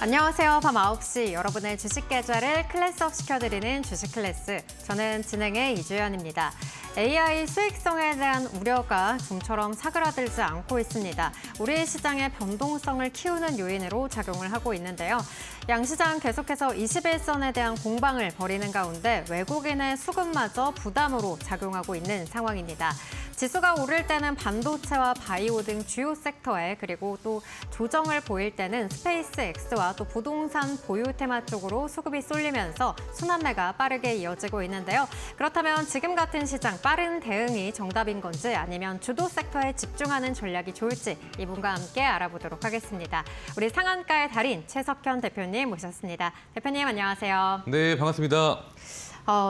안녕하세요. 밤 9시 여러분의 주식 계좌를 클래스업 시켜드리는 주식 클래스. 저는 진행의 이주연입니다. AI 수익성에 대한 우려가 좀처럼 사그라들지 않고 있습니다. 우리 시장의 변동성을 키우는 요인으로 작용을 하고 있는데요. 양시장 계속해서 21선에 대한 공방을 벌이는 가운데 외국인의 수급마저 부담으로 작용하고 있는 상황입니다. 지수가 오를 때는 반도체와 바이오 등 주요 섹터에 그리고 또 조정을 보일 때는 스페이스X와 또 부동산 보유 테마 쪽으로 수급이 쏠리면서 순환매가 빠르게 이어지고 있는데요. 그렇다면 지금 같은 시장 빠른 대응이 정답인 건지 아니면 주도 섹터에 집중하는 전략이 좋을지 이분과 함께 알아보도록 하겠습니다. 우리 상한가의 달인 최석현 대표님 모셨습니다. 대표님 안녕하세요. 네, 반갑습니다.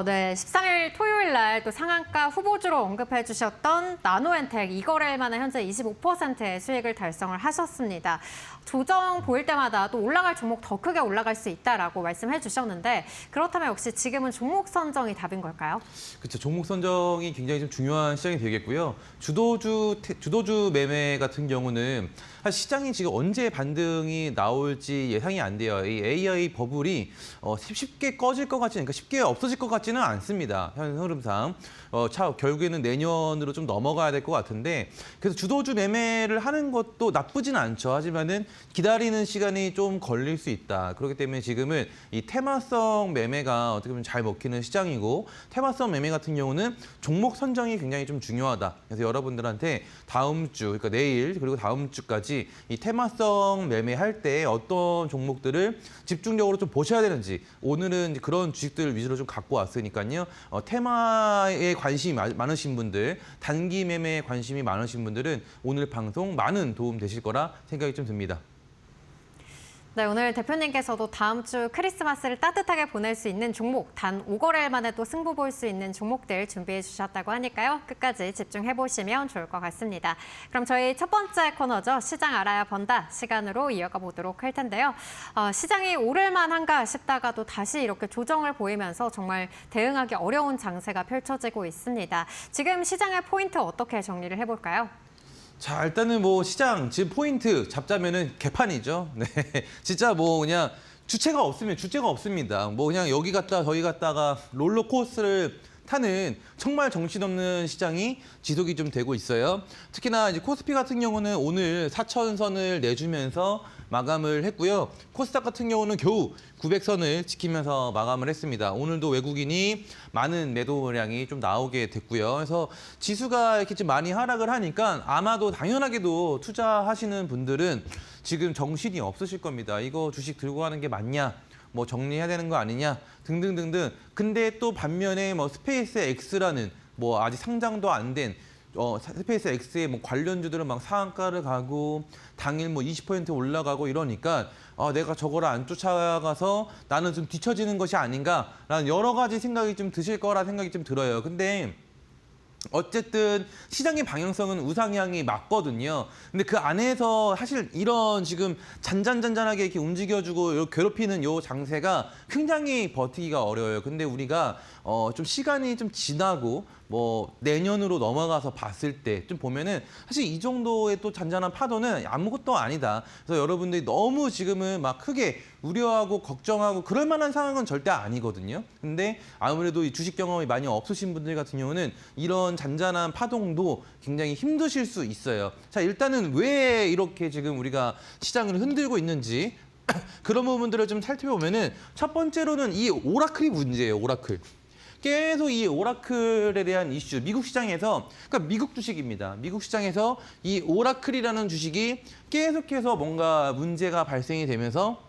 네, 13일 토요일 날 또 상한가 후보주로 언급해 주셨던 나노엔텍 이거래일 만에 현재 25%의 수익을 달성을 하셨습니다. 조정 보일 때마다 또 올라갈 종목 더 크게 올라갈 수 있다라고 말씀해 주셨는데 그렇다면 역시 지금은 종목 선정이 답인 걸까요? 그렇죠. 종목 선정이 굉장히 좀 중요한 시장이 되겠고요. 주도주 매매 같은 경우는 사실 시장이 지금 언제 반등이 나올지 예상이 안 돼요. 이 AI 버블이 쉽게 꺼질 것 같지는, 그러니까 쉽게 없어질 것 같지는 않습니다. 현 흐름상. 결국에는 내년으로 좀 넘어가야 될 것 같은데 그래서 주도주 매매를 하는 것도 나쁘진 않죠. 하지만은 기다리는 시간이 좀 걸릴 수 있다. 그렇기 때문에 지금은 이 테마성 매매가 어떻게 보면 잘 먹히는 시장이고 테마성 매매 같은 경우는 종목 선정이 굉장히 좀 중요하다. 그래서 여러분들한테 다음 주, 그러니까 내일 그리고 다음 주까지 이 테마성 매매할 때 어떤 종목들을 집중적으로 좀 보셔야 되는지 오늘은 그런 주식들 위주로 좀 갖고 왔으니까요. 테마에 관심이 많으신 분들, 단기 매매에 관심이 많으신 분들은 오늘 방송 많은 도움 되실 거라 생각이 좀 듭니다. 네, 오늘 대표님께서도 다음 주 크리스마스를 따뜻하게 보낼 수 있는 종목, 단 5거래일 만에 또 승부 볼 수 있는 종목들 준비해 주셨다고 하니까요. 끝까지 집중해 보시면 좋을 것 같습니다. 그럼 저희 첫 번째 코너죠. 시장 알아야 번다 시간으로 이어가 보도록 할 텐데요. 시장이 오를 만한가 싶다가도 다시 이렇게 조정을 보이면서 정말 대응하기 어려운 장세가 펼쳐지고 있습니다. 지금 시장의 포인트 어떻게 정리를 해볼까요? 자, 일단은 뭐 시장 지금 포인트 잡자면은 개판이죠. 네, 진짜 뭐 그냥 주체가 없습니다. 뭐 그냥 여기 갔다 저기 갔다가 롤러코스터를 타는 정말 정신없는 시장이 지속이 좀 되고 있어요. 특히나 이제 코스피 같은 경우는 오늘 4,000선을 내주면서 마감을 했고요. 코스닥 같은 경우는 겨우 900선을 지키면서 마감을 했습니다. 오늘도 외국인이 많은 매도량이 좀 나오게 됐고요. 그래서 지수가 이렇게 좀 많이 하락을 하니까 아마도 당연하게도 투자하시는 분들은 지금 정신이 없으실 겁니다. 이거 주식 들고 가는 게 맞냐? 뭐 정리해야 되는 거 아니냐? 등등등등. 근데 또 반면에 뭐 스페이스 X라는 뭐 아직 상장도 안 된 스페이스 X의 뭐 관련주들은 막 상한가를 가고 당일 뭐 20% 올라가고 이러니까 내가 저거를 안 쫓아가서 나는 좀 뒤처지는 것이 아닌가라는 여러 가지 생각이 좀 드실 거라 생각이 좀 들어요. 근데 어쨌든 시장의 방향성은 우상향이 맞거든요. 근데 그 안에서 사실 이런 지금 잔잔하게 이렇게 움직여주고 이렇게 괴롭히는 요 장세가 굉장히 버티기가 어려워요. 근데 우리가 좀 시간이 좀 지나고 뭐 내년으로 넘어가서 봤을 때 좀 보면은 사실 이 정도의 또 잔잔한 파도는 아무것도 아니다. 그래서 여러분들이 너무 지금은 막 크게 우려하고 걱정하고 그럴 만한 상황은 절대 아니거든요. 근데 아무래도 이 주식 경험이 많이 없으신 분들 같은 경우는 이런 잔잔한 파동도 굉장히 힘드실 수 있어요. 자, 일단은 왜 이렇게 지금 우리가 시장을 흔들고 있는지 그런 부분들을 좀 살펴보면은 첫 번째로는 이 오라클이 문제예요. 오라클. 계속 이 오라클에 대한 이슈, 미국 시장에서, 그러니까 미국 주식입니다. 미국 시장에서 이 오라클이라는 주식이 계속해서 뭔가 문제가 발생이 되면서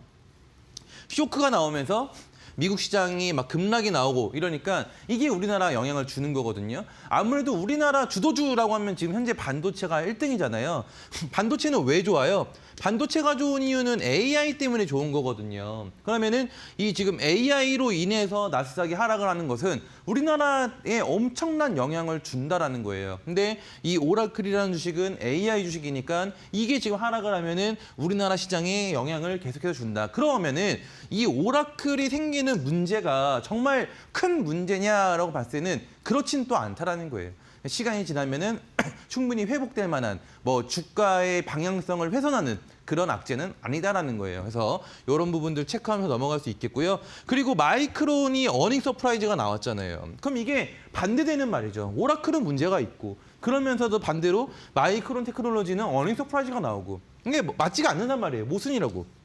쇼크가 나오면서 미국 시장이 막 급락이 나오고 이러니까 이게 우리나라 영향을 주는 거거든요. 아무래도 우리나라 주도주라고 하면 지금 현재 반도체가 1등이잖아요. 반도체는 왜 좋아요? 반도체가 좋은 이유는 AI 때문에 좋은 거거든요. 그러면은 이 지금 AI로 인해서 나스닥이 하락을 하는 것은 우리나라에 엄청난 영향을 준다라는 거예요. 근데 이 오라클이라는 주식은 AI 주식이니까 이게 지금 하락을 하면은 우리나라 시장에 영향을 계속해서 준다. 그러면은 이 오라클이 생기는 문제가 정말 큰 문제냐라고 봤을 때는 그렇진 또 않다라는 거예요. 시간이 지나면은 충분히 회복될 만한 뭐 주가의 방향성을 훼손하는 그런 악재는 아니다라는 거예요. 그래서 이런 부분들 체크하면서 넘어갈 수 있겠고요. 그리고 마이크론이 어닝 서프라이즈가 나왔잖아요. 그럼 이게 반대되는 말이죠. 오라클은 문제가 있고 그러면서도 반대로 마이크론 테크놀로지는 어닝 서프라이즈가 나오고 이게 맞지가 않는단 말이에요. 모순이라고.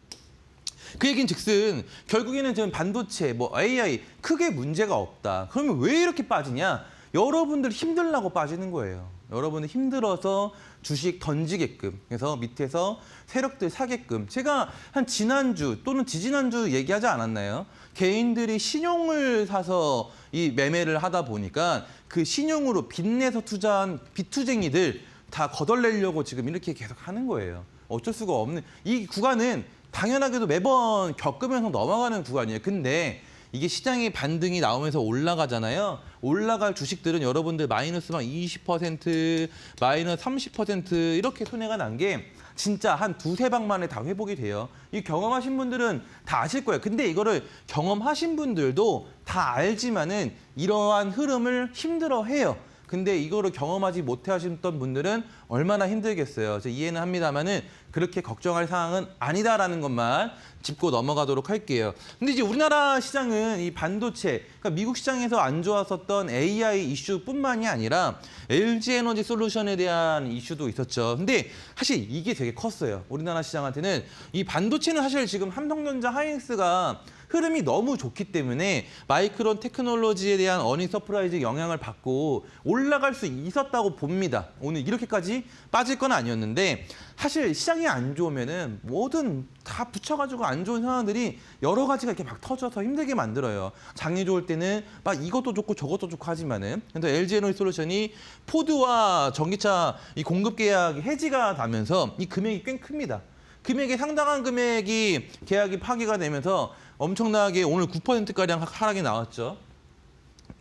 그 얘기는 즉슨 결국에는 지금 반도체, AI 크게 문제가 없다. 그러면 왜 이렇게 빠지냐? 여러분들 힘들라고 빠지는 거예요. 여러분들 힘들어서 주식 던지게끔 그래서 밑에서 세력들 사게끔 제가 한 지난주 또는 지지난주 얘기하지 않았나요? 개인들이 신용을 사서 이 매매를 하다 보니까 그 신용으로 빚내서 투자한 빚투쟁이들 다 거덜내려고 지금 이렇게 계속 하는 거예요. 어쩔 수가 없는 이 구간은 당연하게도 매번 겪으면서 넘어가는 구간이에요. 근데 이게 시장의 반등이 나오면서 올라가잖아요. 올라갈 주식들은 여러분들 마이너스 막 20%, 마이너스 30% 이렇게 손해가 난 게 진짜 한 두세 방 만에 다 회복이 돼요. 이 경험하신 분들은 다 아실 거예요. 근데 이거를 경험하신 분들도 다 알지만은 이러한 흐름을 힘들어해요. 근데 이거를 경험하지 못해 하셨던 분들은 얼마나 힘들겠어요. 저 이해는 합니다만은 그렇게 걱정할 상황은 아니다라는 것만 짚고 넘어가도록 할게요. 근데 이제 우리나라 시장은 이 반도체, 그러니까 미국 시장에서 안 좋았었던 AI 이슈뿐만이 아니라 LG 에너지 솔루션에 대한 이슈도 있었죠. 근데 사실 이게 되게 컸어요. 우리나라 시장한테는 이 반도체는 사실 지금 삼성전자, 하이닉스가 흐름이 너무 좋기 때문에 마이크론 테크놀로지에 대한 어닝 서프라이즈 영향을 받고 올라갈 수 있었다고 봅니다. 오늘 이렇게까지 빠질 건 아니었는데 사실 시장이 안 좋으면은 뭐든 다 붙여가지고 안 좋은 상황들이 여러 가지가 이렇게 막 터져서 힘들게 만들어요. 장이 좋을 때는 막 이것도 좋고 저것도 좋고 하지만은 그래서 LG 에너지 솔루션이 포드와 전기차 이 공급 계약이 해지가 나면서 이 금액이 꽤 큽니다. 금액이 상당한 금액이 계약이 파기가 되면서 엄청나게 오늘 9%가량 하락이 나왔죠.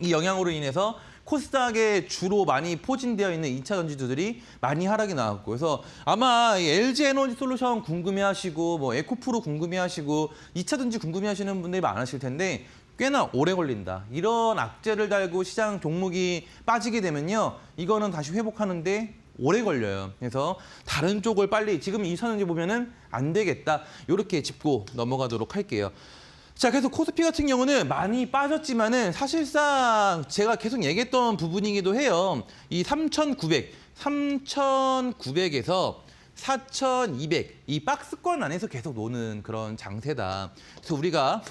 이 영향으로 인해서 코스닥에 주로 많이 포진되어 있는 2차 전지주들이 많이 하락이 나왔고 그래서 아마 LG 에너지 솔루션 궁금해하시고 에코프로 궁금해하시고 2차 전지 궁금해하시는 분들이 많으실 텐데 꽤나 오래 걸린다. 이런 악재를 달고 시장 종목이 빠지게 되면요. 이거는 다시 회복하는데 오래 걸려요. 그래서 다른 쪽을 빨리 지금 2차 전지 보면은 안 되겠다. 이렇게 짚고 넘어가도록 할게요. 자, 그래서 코스피 같은 경우는 많이 빠졌지만은 사실상 제가 계속 얘기했던 부분이기도 해요. 이 3,900에서 4,200 이 박스권 안에서 계속 노는 그런 장세다. 그래서 우리가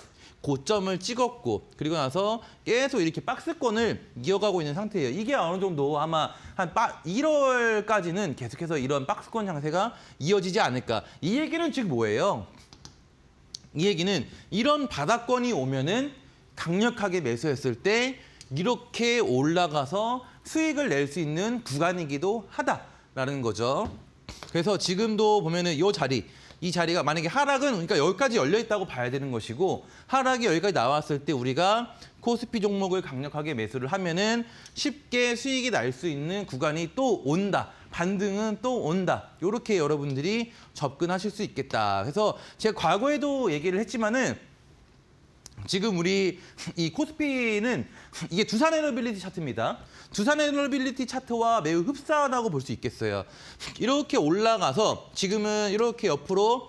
고점을 찍었고 그리고 나서 계속 이렇게 박스권을 이어가고 있는 상태예요. 이게 어느 정도 아마 한 1월까지는 계속해서 이런 박스권 장세가 이어지지 않을까. 이 얘기는 즉 뭐예요? 이 얘기는 이런 바닥권이 오면은 강력하게 매수했을 때 이렇게 올라가서 수익을 낼 수 있는 구간이기도 하다라는 거죠. 그래서 지금도 보면은 이 자리가 만약에 하락은 그러니까 여기까지 열려 있다고 봐야 되는 것이고 하락이 여기까지 나왔을 때 우리가 코스피 종목을 강력하게 매수를 하면은 쉽게 수익이 날 수 있는 구간이 또 온다. 반등은 또 온다. 이렇게 여러분들이 접근하실 수 있겠다. 그래서 제가 과거에도 얘기를 했지만은 지금 우리 이 코스피는 이게 두산 에너빌리티 차트입니다. 두산 에너빌리티 차트와 매우 흡사하다고 볼 수 있겠어요. 이렇게 올라가서 지금은 이렇게 옆으로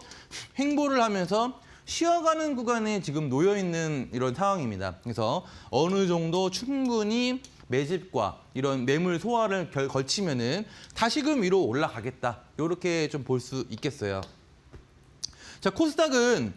횡보를 하면서 쉬어가는 구간에 지금 놓여 있는 이런 상황입니다. 그래서 어느 정도 충분히 매집과 이런 매물 소화를 걸치면은 다시금 위로 올라가겠다. 이렇게 좀 볼 수 있겠어요. 자, 코스닥은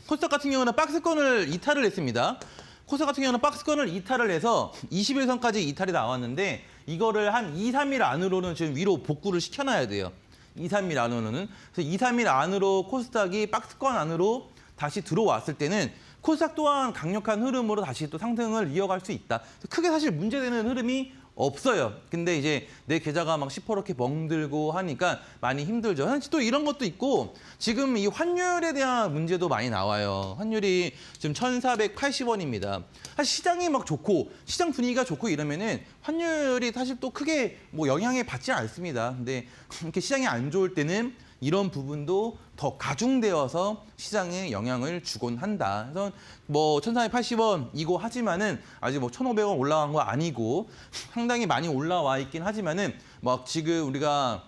코스닥 같은 경우는 박스권을 이탈을 했습니다. 코스닥 같은 경우는 박스권을 이탈을 해서 21선까지 이탈이 나왔는데 이거를 한 2, 3일 안으로는 지금 위로 복구를 시켜놔야 돼요. 2, 3일 안으로는. 그래서 2, 3일 안으로 코스닥이 박스권 안으로 다시 들어왔을 때는 코스닥 또한 강력한 흐름으로 다시 또 상승을 이어갈 수 있다. 크게 사실 문제되는 흐름이 없어요. 근데 이제 내 계좌가 막 시퍼렇게 멍들고 하니까 많이 힘들죠. 사실 또 이런 것도 있고 지금 이 환율에 대한 문제도 많이 나와요. 환율이 지금 1,480원입니다. 사실 시장이 막 좋고 시장 분위기가 좋고 이러면은 환율이 사실 또 크게 뭐 영향을 받지 않습니다. 근데 이렇게 시장이 안 좋을 때는 이런 부분도 더 가중되어서 시장에 영향을 주곤 한다. 그래서 뭐 1,480원이고 하지만은 아직 뭐 1,500원 올라간 거 아니고 상당히 많이 올라와 있긴 하지만은 막 지금 우리가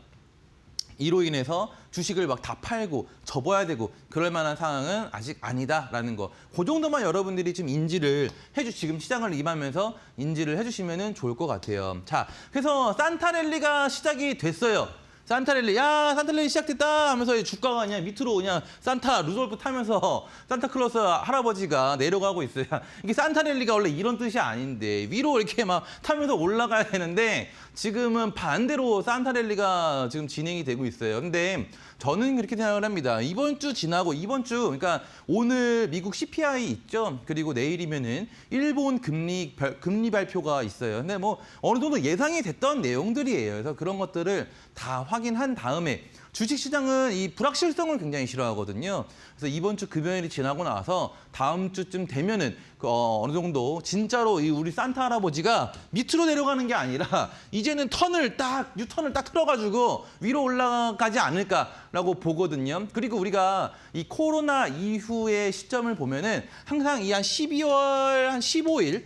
이로 인해서 주식을 막 다 팔고 접어야 되고 그럴 만한 상황은 아직 아니다라는 거. 그 정도만 여러분들이 좀 인지를 지금 시장을 임하면서 인지를 해주시면 좋을 것 같아요. 자, 그래서 산타랠리가 시작이 됐어요. 산타랠리, 야, 산타랠리 시작됐다 하면서 이 주가가 그냥 밑으로 그냥 산타 루돌프 타면서 산타클로스 할아버지가 내려가고 있어요. 이게 산타랠리가 원래 이런 뜻이 아닌데 위로 이렇게 막 타면서 올라가야 되는데 지금은 반대로 산타랠리가 지금 진행이 되고 있어요. 근데 저는 그렇게 생각을 합니다. 이번 주 지나고 이번 주, 그러니까 오늘 미국 CPI 있죠. 그리고 내일이면은 일본 금리 발표가 있어요. 근데 뭐 어느 정도 예상이 됐던 내용들이에요. 그래서 그런 것들을 다 확인한 다음에 주식시장은 이 불확실성을 굉장히 싫어하거든요. 그래서 이번 주 금요일이 지나고 나서 다음 주쯤 되면은 어느 정도 진짜로 이 우리 산타 할아버지가 밑으로 내려가는 게 아니라 이제는 유턴을 딱 틀어가지고 위로 올라가지 않을까라고 보거든요. 그리고 우리가 이 코로나 이후의 시점을 보면은 항상 이 한 12월 한 15일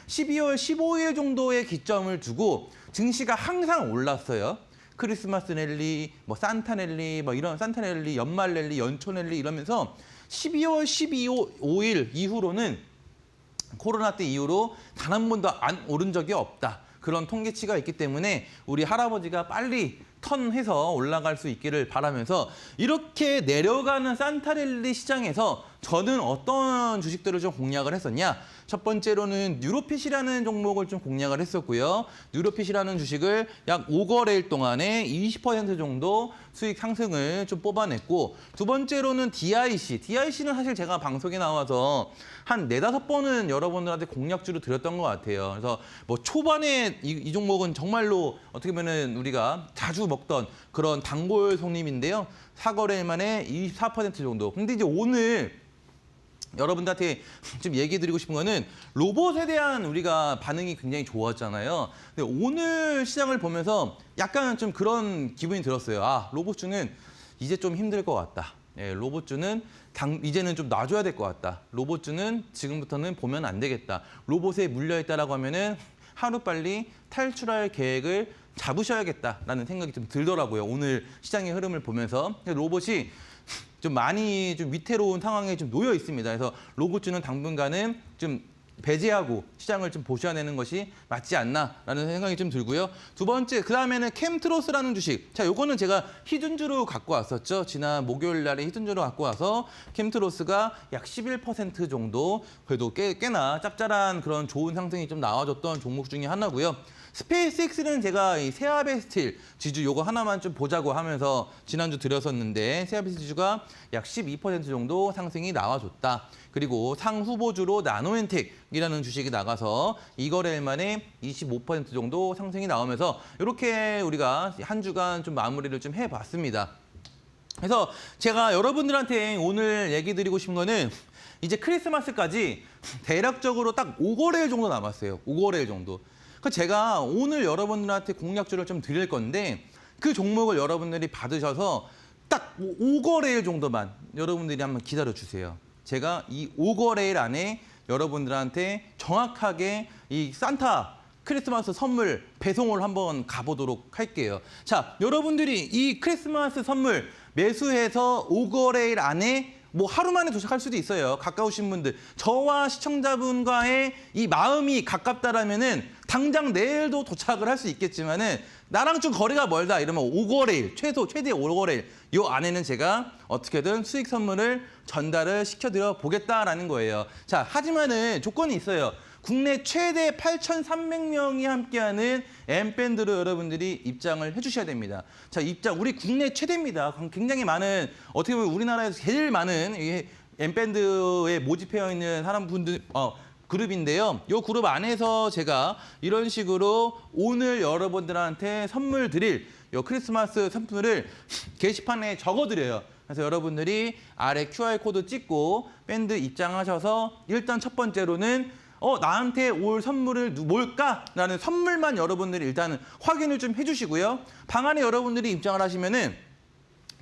12월 15일 정도의 기점을 두고 증시가 항상 올랐어요. 크리스마스 랠리, 뭐 산타 랠리, 뭐 이런 산타 랠리, 연말 랠리, 연초 랠리 이러면서 12월 15일 이후로는 코로나 때 이후로 단 한 번도 안 오른 적이 없다. 그런 통계치가 있기 때문에 우리 할아버지가 빨리 턴해서 올라갈 수 있기를 바라면서 이렇게 내려가는 산타랠리 시장에서 저는 어떤 주식들을 좀 공략을 했었냐? 첫 번째로는 뉴로핏이라는 종목을 좀 공략을 했었고요. 뉴로핏이라는 주식을 약 5거래일 동안에 20% 정도 수익 상승을 좀 뽑아냈고, 두 번째로는 DIC. DIC는 사실 제가 방송에 나와서 한 4-5번은 여러분들한테 공략주로 드렸던 것 같아요. 그래서 뭐 초반에 이 종목은 정말로 어떻게 보면 우리가 자주 먹던 그런 단골 손님인데요. 4거래일 만에 24% 정도. 근데 이제 오늘 여러분들한테 좀 얘기 드리고 싶은 거는 로봇에 대한 우리가 반응이 굉장히 좋았잖아요. 근데 오늘 시장을 보면서 약간 좀 그런 기분이 들었어요. 아, 로봇주는 이제 좀 힘들 것 같다. 예, 로봇주는 이제는 좀 놔줘야 될 것 같다. 로봇주는 지금부터는 보면 안 되겠다. 로봇에 물려있다라고 하면은 하루빨리 탈출할 계획을 잡으셔야겠다라는 생각이 좀 들더라고요. 오늘 시장의 흐름을 보면서. 로봇이 좀 많이 좀 위태로운 상황에 좀 놓여 있습니다. 그래서 로봇주는 당분간은 좀 배제하고 시장을 좀 보셔야 되는 것이 맞지 않나라는 생각이 좀 들고요. 두 번째, 그다음에는 캠트로스라는 주식. 자, 요거는 제가 히든주로 갖고 왔었죠. 지난 목요일 날에 히든주로 갖고 와서 캠트로스가 약 11% 정도 그래도 꽤나 짭짤한 그런 좋은 상승이 좀 나와줬던 종목 중에 하나고요. 스페이스X는 제가 이 세아베스틸 지주 요거 하나만 좀 보자고 하면서 지난주 드렸었는데 세아베스틸 지주가 약 12% 정도 상승이 나와줬다. 그리고 상후보주로 나노엔텍이라는 주식이 나가서 2거래일 만에 25% 정도 상승이 나오면서 이렇게 우리가 한 주간 좀 마무리를 좀 해봤습니다. 그래서 제가 여러분들한테 오늘 얘기 드리고 싶은 거는 이제 크리스마스까지 대략적으로 딱 5거래일 정도 남았어요. 5거래일 정도. 제가 오늘 여러분들한테 공략주를 좀 드릴 건데 그 종목을 여러분들이 받으셔서 딱 5거래일 정도만 여러분들이 한번 기다려주세요. 제가 이 5거래일 안에 여러분들한테 정확하게 이 산타 크리스마스 선물 배송을 한번 가보도록 할게요. 자, 여러분들이 이 크리스마스 선물 매수해서 5거래일 안에 뭐 하루 만에 도착할 수도 있어요. 가까우신 분들. 저와 시청자분과의 이 마음이 가깝다라면은 당장 내일도 도착을 할 수 있겠지만은 나랑 좀 거리가 멀다 이러면 5거래일, 최대 5거래일 요 안에는 제가 어떻게든 수익 선물을 전달을 시켜드려 보겠다라는 거예요. 자, 하지만은 조건이 있어요. 국내 최대 8,300명이 함께하는 M밴드로 여러분들이 입장을 해주셔야 됩니다. 자, 우리 국내 최대입니다. 굉장히 많은, 어떻게 보면 우리나라에서 제일 많은 M밴드에 모집되어 있는 사람분들, 그룹인데요. 이 그룹 안에서 제가 이런 식으로 오늘 여러분들한테 선물 드릴 이 크리스마스 선물을 게시판에 적어드려요. 그래서 여러분들이 아래 QR코드 찍고 밴드 입장하셔서 일단 첫 번째로는 나한테 올 선물을 뭘까라는 선물만 여러분들이 일단은 확인을 좀 해주시고요. 방 안에 여러분들이 입장을 하시면은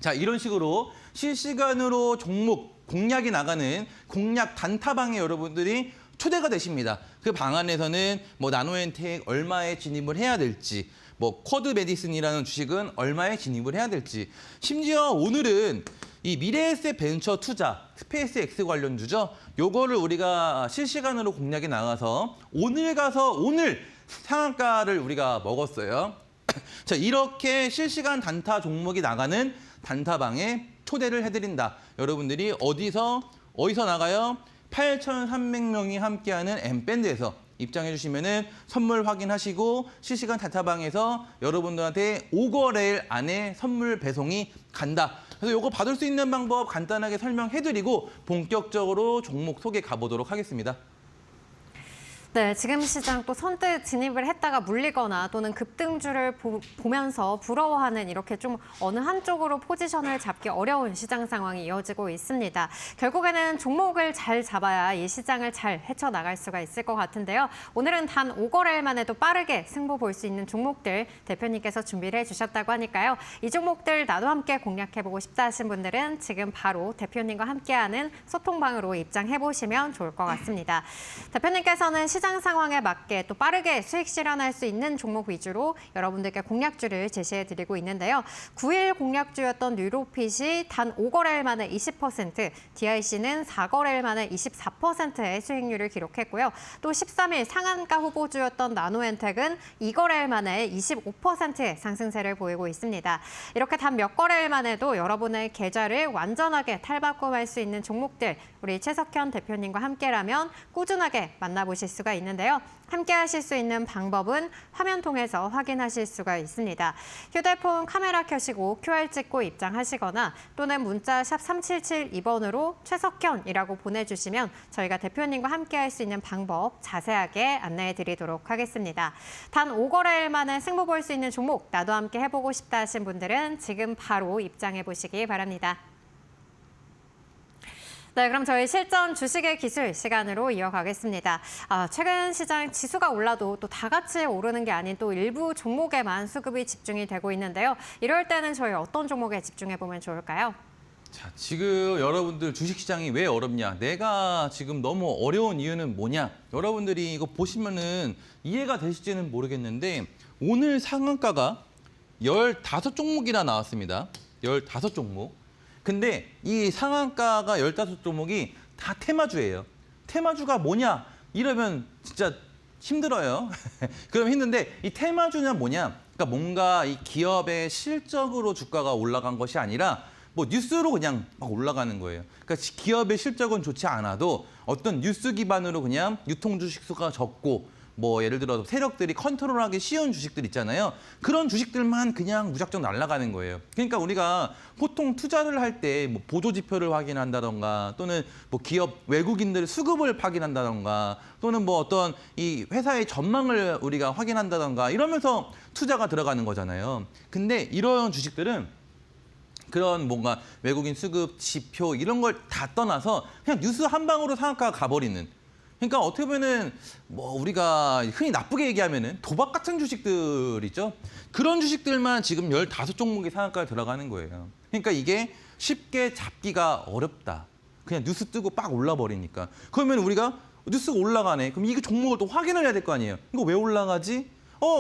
자, 이런 식으로 실시간으로 종목 공략이 나가는 공략 단타방에 여러분들이 초대가 되십니다. 그 방 안에서는 뭐 나노엔텍 얼마에 진입을 해야 될지, 뭐 쿼드 메디슨이라는 주식은 얼마에 진입을 해야 될지. 심지어 오늘은 이 미래에셋 벤처 투자, 스페이스X 관련주죠. 요거를 우리가 실시간으로 공략에 나가서 오늘 가서 오늘 상한가를 우리가 먹었어요. 자, 이렇게 실시간 단타 종목이 나가는 단타방에 초대를 해드린다. 여러분들이 어디서 나가요? 8,300명이 함께하는 M밴드에서 입장해 주시면은 선물 확인하시고 실시간 단타방에서 여러분들한테 5거래일 안에 선물 배송이 간다. 그래서 요거 받을 수 있는 방법 간단하게 설명해드리고 본격적으로 종목 소개 가보도록 하겠습니다. 네, 지금 시장 또 선뜻 진입을 했다가 물리거나 또는 급등주를 보면서 부러워하는 이렇게 좀 어느 한쪽으로 포지션을 잡기 어려운 시장 상황이 이어지고 있습니다. 결국에는 종목을 잘 잡아야 이 시장을 잘 헤쳐나갈 수가 있을 것 같은데요. 오늘은 단 5거래일만 해도 빠르게 승부 볼 수 있는 종목들 대표님께서 준비를 해주셨다고 하니까요. 이 종목들 나도 함께 공략해보고 싶다 하신 분들은 지금 바로 대표님과 함께하는 소통방으로 입장해보시면 좋을 것 같습니다. 대표님께서는 시장 상황에 맞게 또 빠르게 수익 실현할 수 있는 종목 위주로 여러분들께 공략주를 제시해드리고 있는데요. 9일 공략주였던 뉴로핏이 단 5거래일 만에 20%, DIC는 4거래일 만에 24%의 수익률을 기록했고요. 또 13일 상한가 후보주였던 나노엔텍은 2거래일 만에 25%의 상승세를 보이고 있습니다. 이렇게 단 몇 거래일 만에도 여러분의 계좌를 완전하게 탈바꿈할 수 있는 종목들, 우리 최석현 대표님과 함께라면 꾸준하게 만나보실 수가 있는데요. 함께 하실 수 있는 방법은 화면 통해서 확인하실 수가 있습니다. 휴대폰 카메라 켜시고 QR 찍고 입장하시거나 또는 문자 샵 3772번으로 최석현이라고 보내주시면 저희가 대표님과 함께 할 수 있는 방법 자세하게 안내해 드리도록 하겠습니다. 단 5거래일 만에 승부 볼 수 있는 종목 나도 함께 해보고 싶다 하신 분들은 지금 바로 입장해 보시기 바랍니다. 네, 그럼 저희 실전 주식의 기술 시간으로 이어가겠습니다. 최근 시장 지수가 올라도 또 다 같이 오르는 게 아닌 또 일부 종목에만 수급이 집중이 되고 있는데요. 이럴 때는 저희 어떤 종목에 집중해보면 좋을까요? 자, 지금 여러분들 주식시장이 왜 어렵냐? 내가 지금 너무 어려운 이유는 뭐냐? 여러분들이 이거 보시면은 이해가 되실지는 모르겠는데 오늘 상한가가 15종목이나 나왔습니다. 15종목. 근데 이 상한가가 15종목이 다 테마주예요. 테마주가 뭐냐? 이러면 진짜 힘들어요. 그럼 힘든데 이 테마주냐 뭐냐? 그러니까 뭔가 이 기업의 실적으로 주가가 올라간 것이 아니라 뭐 뉴스로 그냥 막 올라가는 거예요. 그러니까 기업의 실적은 좋지 않아도 어떤 뉴스 기반으로 그냥 유통 주식 수가 적고 뭐 예를 들어 세력들이 컨트롤하기 쉬운 주식들 있잖아요. 그런 주식들만 그냥 무작정 날아가는 거예요. 그러니까 우리가 보통 투자를 할 때 뭐 보조 지표를 확인한다던가 또는 뭐 기업 외국인들 수급을 확인한다던가 또는 뭐 어떤 이 회사의 전망을 우리가 확인한다던가 이러면서 투자가 들어가는 거잖아요. 근데 이런 주식들은 그런 뭔가 외국인 수급 지표 이런 걸 다 떠나서 그냥 뉴스 한 방으로 상한가가 가버리는. 그러니까 어떻게 보면은 뭐 우리가 흔히 나쁘게 얘기하면은 도박 같은 주식들 있죠. 그런 주식들만 지금 15종목의 상한가에 들어가는 거예요. 그러니까 이게 쉽게 잡기가 어렵다. 그냥 뉴스 뜨고 빡 올라버리니까. 그러면 우리가 뉴스가 올라가네. 그럼 이게 종목을 또 확인을 해야 될 거 아니에요. 이거 왜 올라가지?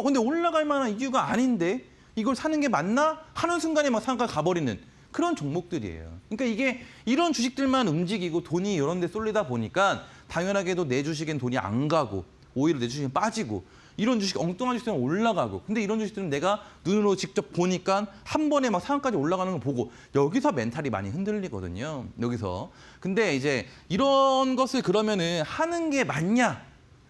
근데 올라갈 만한 이유가 아닌데 이걸 사는 게 맞나? 하는 순간에 막 상한가 가버리는 그런 종목들이에요. 그러니까 이게 이런 주식들만 움직이고 돈이 이런 데 쏠리다 보니까 당연하게도 내 주식엔 돈이 안 가고 오히려 내 주식은 빠지고 이런 주식 엉뚱한 주식은 올라가고 근데 이런 주식들은 내가 눈으로 직접 보니까 한 번에 막 상한까지 올라가는 걸 보고 여기서 멘탈이 많이 흔들리거든요. 여기서. 근데 이제 이런 것을 그러면은 하는 게 맞냐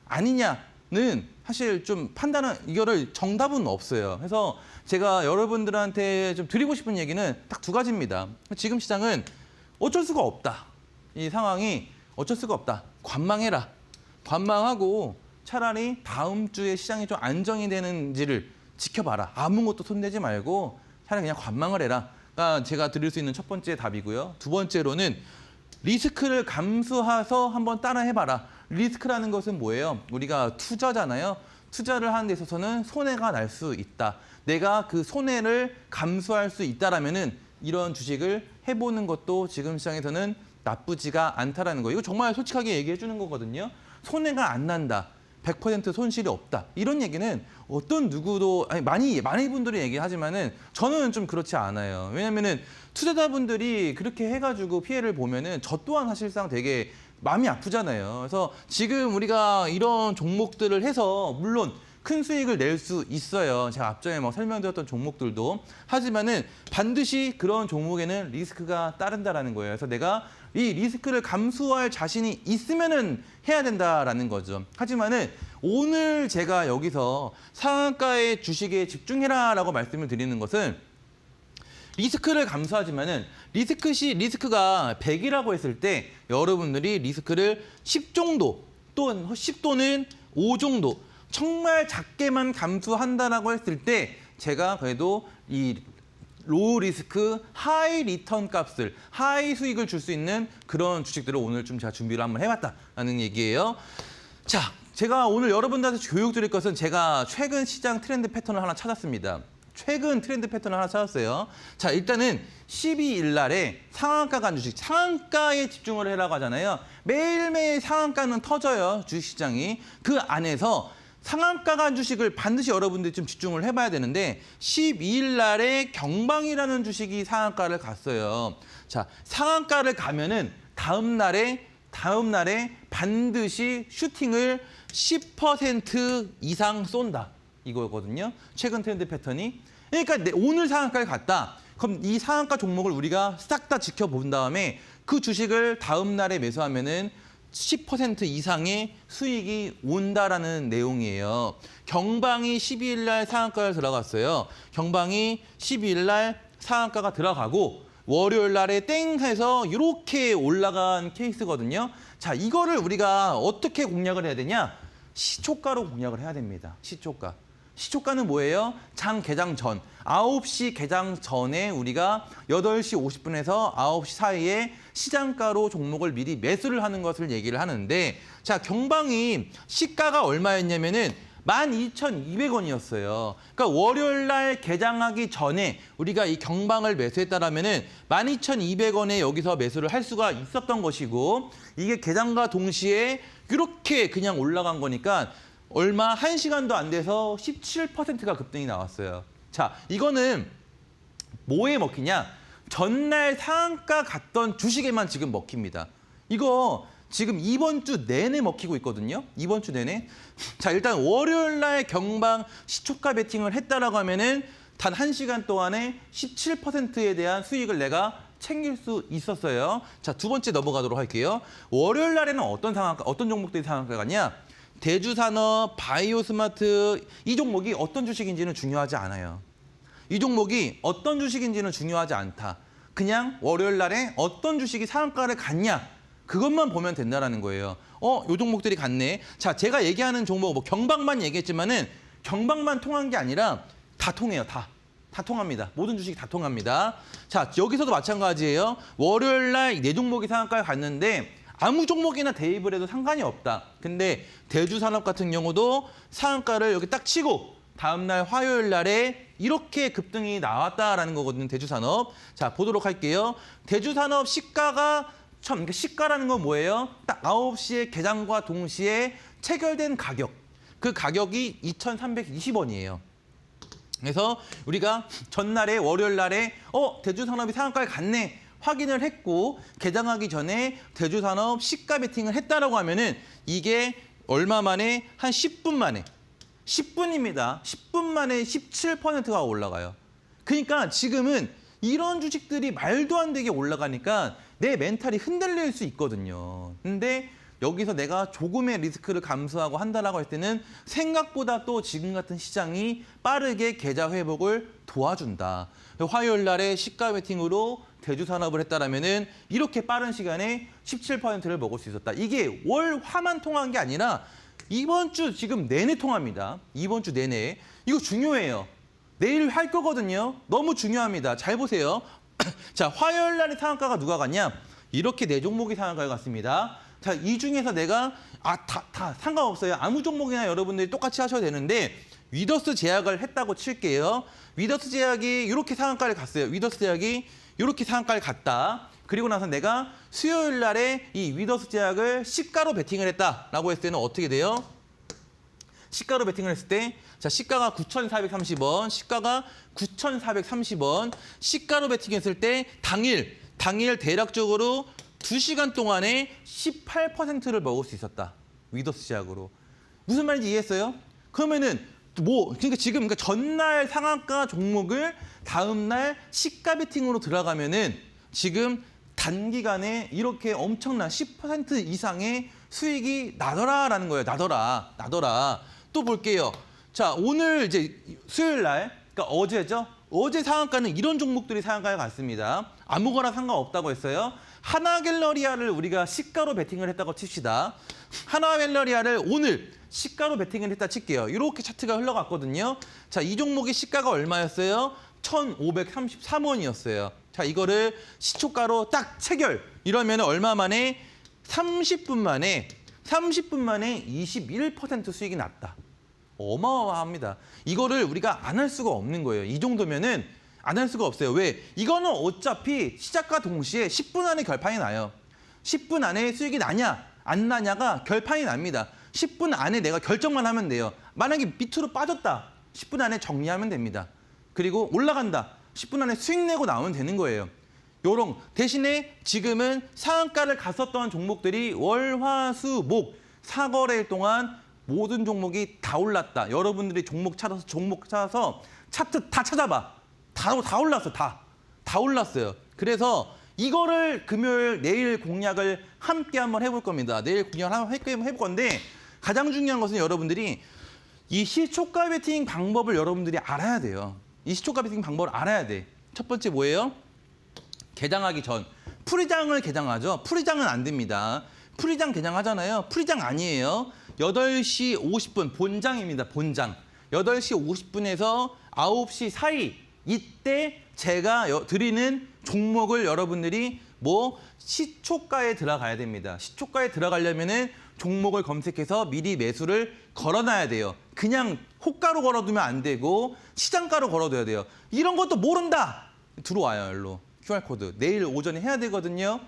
아니냐는 사실 좀 판단은 이거를 정답은 없어요. 그래서 제가 여러분들한테 좀 드리고 싶은 얘기는 딱 두 가지입니다. 지금 시장은 어쩔 수가 없다. 이 상황이 어쩔 수가 없다. 관망해라. 관망하고 차라리 다음 주에 시장이 좀 안정이 되는지를 지켜봐라. 아무것도 손대지 말고 차라리 그냥 관망을 해라. 그러니까 제가 드릴 수 있는 첫 번째 답이고요. 두 번째로는 리스크를 감수해서 한번 따라해봐라. 리스크라는 것은 뭐예요? 우리가 투자잖아요. 투자를 하는 데 있어서는 손해가 날 수 있다. 내가 그 손해를 감수할 수 있다라면은 이런 주식을 해보는 것도 지금 시장에서는 나쁘지가 않다라는 거예요. 이거 정말 솔직하게 얘기해 주는 거거든요. 손해가 안 난다. 100% 손실이 없다. 이런 얘기는 어떤 누구도 아니 많은 분들이 얘기하지만은 저는 좀 그렇지 않아요. 왜냐면은 투자자분들이 그렇게 해가지고 피해를 보면은 저 또한 사실상 되게 마음이 아프잖아요. 그래서 지금 우리가 이런 종목들을 해서 물론 큰 수익을 낼 수 있어요. 제가 앞전에 뭐 설명드렸던 종목들도. 하지만은 반드시 그런 종목에는 리스크가 따른다라는 거예요. 그래서 내가 이 리스크를 감수할 자신이 있으면은 해야 된다라는 거죠. 하지만은 오늘 제가 여기서 상한가의 주식에 집중해라라고 말씀을 드리는 것은 리스크를 감수하지만은 리스크가 100이라고 했을 때 여러분들이 리스크를 10 정도 또는 10 또는 5 정도 정말 작게만 감수한다라고 했을 때 제가 그래도 이 로우 리스크 하이 리턴 값을 하이 수익을 줄 수 있는 그런 주식들을 오늘 좀 제가 준비를 한번 해봤다라는 얘기예요. 자, 제가 오늘 여러분들한테 교육 드릴 것은 제가 최근 시장 트렌드 패턴을 하나 찾았습니다. 최근 트렌드 패턴을 하나 찾았어요. 자, 일단은 12일 날에 상한가 간 주식, 상한가에 집중을 해라고 하잖아요. 매일매일 상한가는 터져요, 주식시장이. 그 안에서 상한가 간 주식을 반드시 여러분들이 좀 집중을 해봐야 되는데 12일 날에 경방이라는 주식이 상한가를 갔어요. 자, 상한가를 가면은 다음 날에 반드시 슈팅을 10% 이상 쏜다. 이거거든요. 최근 트렌드 패턴이. 그러니까 오늘 상한가를 갔다. 그럼 이 상한가 종목을 우리가 싹 다 지켜본 다음에 그 주식을 다음 날에 매수하면은 10% 이상의 수익이 온다라는 내용이에요. 경방이 12일 날 상한가를 들어갔어요. 경방이 12일 날 상한가가 들어가고 월요일 날에 땡 해서 이렇게 올라간 케이스거든요. 자, 이거를 우리가 어떻게 공략을 해야 되냐? 시초가로 공략을 해야 됩니다. 시초가. 시초가는 뭐예요? 장 개장 전. 9시 개장 전에 우리가 8시 50분에서 9시 사이에 시장가로 종목을 미리 매수를 하는 것을 얘기를 하는데 자, 경방이 시가가 얼마였냐면은 12,200원이었어요. 그러니까 월요일 날 개장하기 전에 우리가 이 경방을 매수했다라면은 12,200원에 여기서 매수를 할 수가 있었던 것이고 이게 개장과 동시에 이렇게 그냥 올라간 거니까 얼마 1시간도 안 돼서 17%가 급등이 나왔어요. 자, 이거는 뭐에 먹히냐? 전날 상한가 갔던 주식에만 지금 먹힙니다. 이거 지금 이번 주 내내 먹히고 있거든요. 이번 주 내내. 자, 일단 월요일 날 경방 시초가 베팅을 했다라고 하면은 단 1시간 동안에 17%에 대한 수익을 내가 챙길 수 있었어요. 자, 두 번째 넘어가도록 할게요. 월요일 날에는 어떤 종목들이 상한가 갔냐? 대주산업, 바이오스마트 이 종목이 어떤 주식인지는 중요하지 않아요. 이 종목이 어떤 주식인지는 중요하지 않다. 그냥 월요일 날에 어떤 주식이 상한가를 갔냐 그것만 보면 된다라는 거예요. 요 종목들이 갔네. 자, 제가 얘기하는 종목 뭐 경방만 얘기했지만은 경방만 통한 게 아니라 다 통해요. 다 통합니다. 모든 주식이 다 통합니다. 자, 여기서도 마찬가지예요. 월요일 날 네 종목이 상한가에 갔는데 아무 종목이나 대입을 해도 상관이 없다. 근데 대주산업 같은 경우도 상한가를 여기 딱 치고 다음 날 화요일 날에 이렇게 급등이 나왔다라는 거거든요. 대주산업. 자, 보도록 할게요. 대주산업 시가가 그러니까 시가라는 건 뭐예요? 딱 9시에 개장과 동시에 체결된 가격. 그 가격이 2,320원이에요. 그래서 우리가 전날에 월요일 날에 대주산업이 상한가에 갔네. 확인을 했고 개장하기 전에 대주산업 시가 베팅을 했다라고 하면은 이게 얼마 만에 한 10분 만에 10분입니다. 10분 만에 17%가 올라가요. 그러니까 지금은 이런 주식들이 말도 안 되게 올라가니까 내 멘탈이 흔들릴 수 있거든요. 근데 여기서 내가 조금의 리스크를 감수하고 한다라고 할 때는 생각보다 또 지금 같은 시장이 빠르게 계좌 회복을 도와준다. 화요일 날에 시가 베팅으로 대주산업을 했다라면은 이렇게 빠른 시간에 17%를 먹을 수 있었다. 이게 월화만 통한 게 아니라 이번 주 지금 내내 통합니다. 이번 주 내내. 이거 중요해요. 내일 할 거거든요. 너무 중요합니다. 잘 보세요. 자, 화요일 날에 상한가가 누가 갔냐? 이렇게 네 종목이 상한가에 갔습니다. 자, 이 중에서 내가 다 상관없어요. 아무 종목이나 여러분들이 똑같이 하셔도 되는데 위더스 제약을 했다고 칠게요. 위더스 제약이 이렇게 상한가를 갔어요. 위더스 제약이 이렇게 상한가를 갔다. 그리고 나서 내가 수요일 날에 이 위더스 제약을 시가로 베팅을 했다라고 했을 때는 어떻게 돼요? 시가로 베팅을 했을 때, 자, 시가가 9,430원, 시가가 9,430원, 시가로 베팅했을 때 당일 대략적으로 2시간 동안에 18%를 먹을 수 있었다. 위더스 제약으로. 무슨 말인지 이해했어요? 그러면은 그러니까 지금 전날 상한가 종목을 다음날 시가 베팅으로 들어가면은 지금 단기간에 이렇게 엄청난 10% 이상의 수익이 나더라라는 거예요. 나더라. 또 볼게요. 자, 오늘 이제 수요일 날, 그러니까 어제죠. 어제 상한가는 이런 종목들이 상한가에 갔습니다. 아무거나 상관없다고 했어요. 하나갤러리아를 우리가 시가로 베팅을 했다고 칩시다. 하나갤러리아를 오늘 시가로 베팅을 했다 칠게요. 이렇게 차트가 흘러갔거든요. 자, 이 종목의 시가가 얼마였어요? 1,533원이었어요. 자, 이거를 시초가로 딱 체결. 이러면 얼마 만에 30분 만에 21% 수익이 났다. 어마어마합니다. 이거를 우리가 안 할 수가 없는 거예요. 이 정도면은 안 할 수가 없어요. 왜? 이거는 어차피 시작과 동시에 10분 안에 결판이 나요. 10분 안에 수익이 나냐 안 나냐가 결판이 납니다. 10분 안에 내가 결정만 하면 돼요. 만약에 밑으로 빠졌다. 10분 안에 정리하면 됩니다. 그리고 올라간다. 10분 안에 수익 내고 나오면 되는 거예요. 요런 대신에 지금은 상한가를 갔었던 종목들이 월, 화, 수, 목 4거래일 동안 모든 종목이 다 올랐다. 여러분들이 종목 찾아서 차트 다 찾아봐. 다 올랐어. 다 올랐어요. 그래서 이거를 금요일 내일 공략을 함께 한번 해볼 겁니다. 내일 공략을 함께 해볼 건데 가장 중요한 것은 여러분들이 이 시초가 베팅 방법을 여러분들이 알아야 돼요. 이 시초가 베팅 방법을 알아야 돼. 첫 번째 뭐예요? 개장하기 전. 프리장을 개장하죠. 프리장은 안 됩니다. 프리장 개장하잖아요. 프리장 아니에요. 8시 50분 본장입니다. 본장. 8시 50분에서 9시 사이 이때 제가 드리는 종목을 여러분들이 시초가에 들어가야 됩니다. 시초가에 들어가려면은 종목을 검색해서 미리 매수를 걸어놔야 돼요. 그냥 호가로 걸어두면 안 되고 시장가로 걸어둬야 돼요. 이런 것도 모른다. 들어와요, 일로. QR코드. 내일 오전에 해야 되거든요.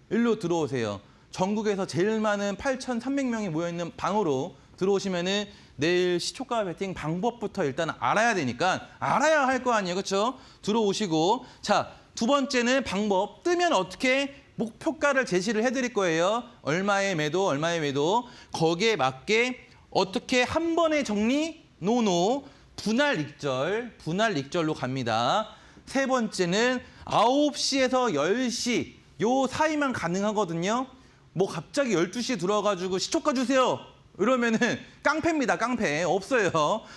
일로 들어오세요. 전국에서 제일 많은 8,300명이 모여있는 방으로 들어오시면은 내일 시초가 베팅 방법부터 일단 알아야 되니까 알아야 할 거 아니에요. 그렇죠? 들어오시고 자, 두 번째는 방법. 뜨면 어떻게 목표가를 제시를 해드릴 거예요. 얼마의 매도. 거기에 맞게 어떻게 한 번에 정리? 노. 분할 익절로 갑니다. 세 번째는 9시에서 10시 요 사이만 가능하거든요. 갑자기 12시에 들어와가지고 시초가 주세요. 이러면은 깡패입니다. 깡패. 없어요.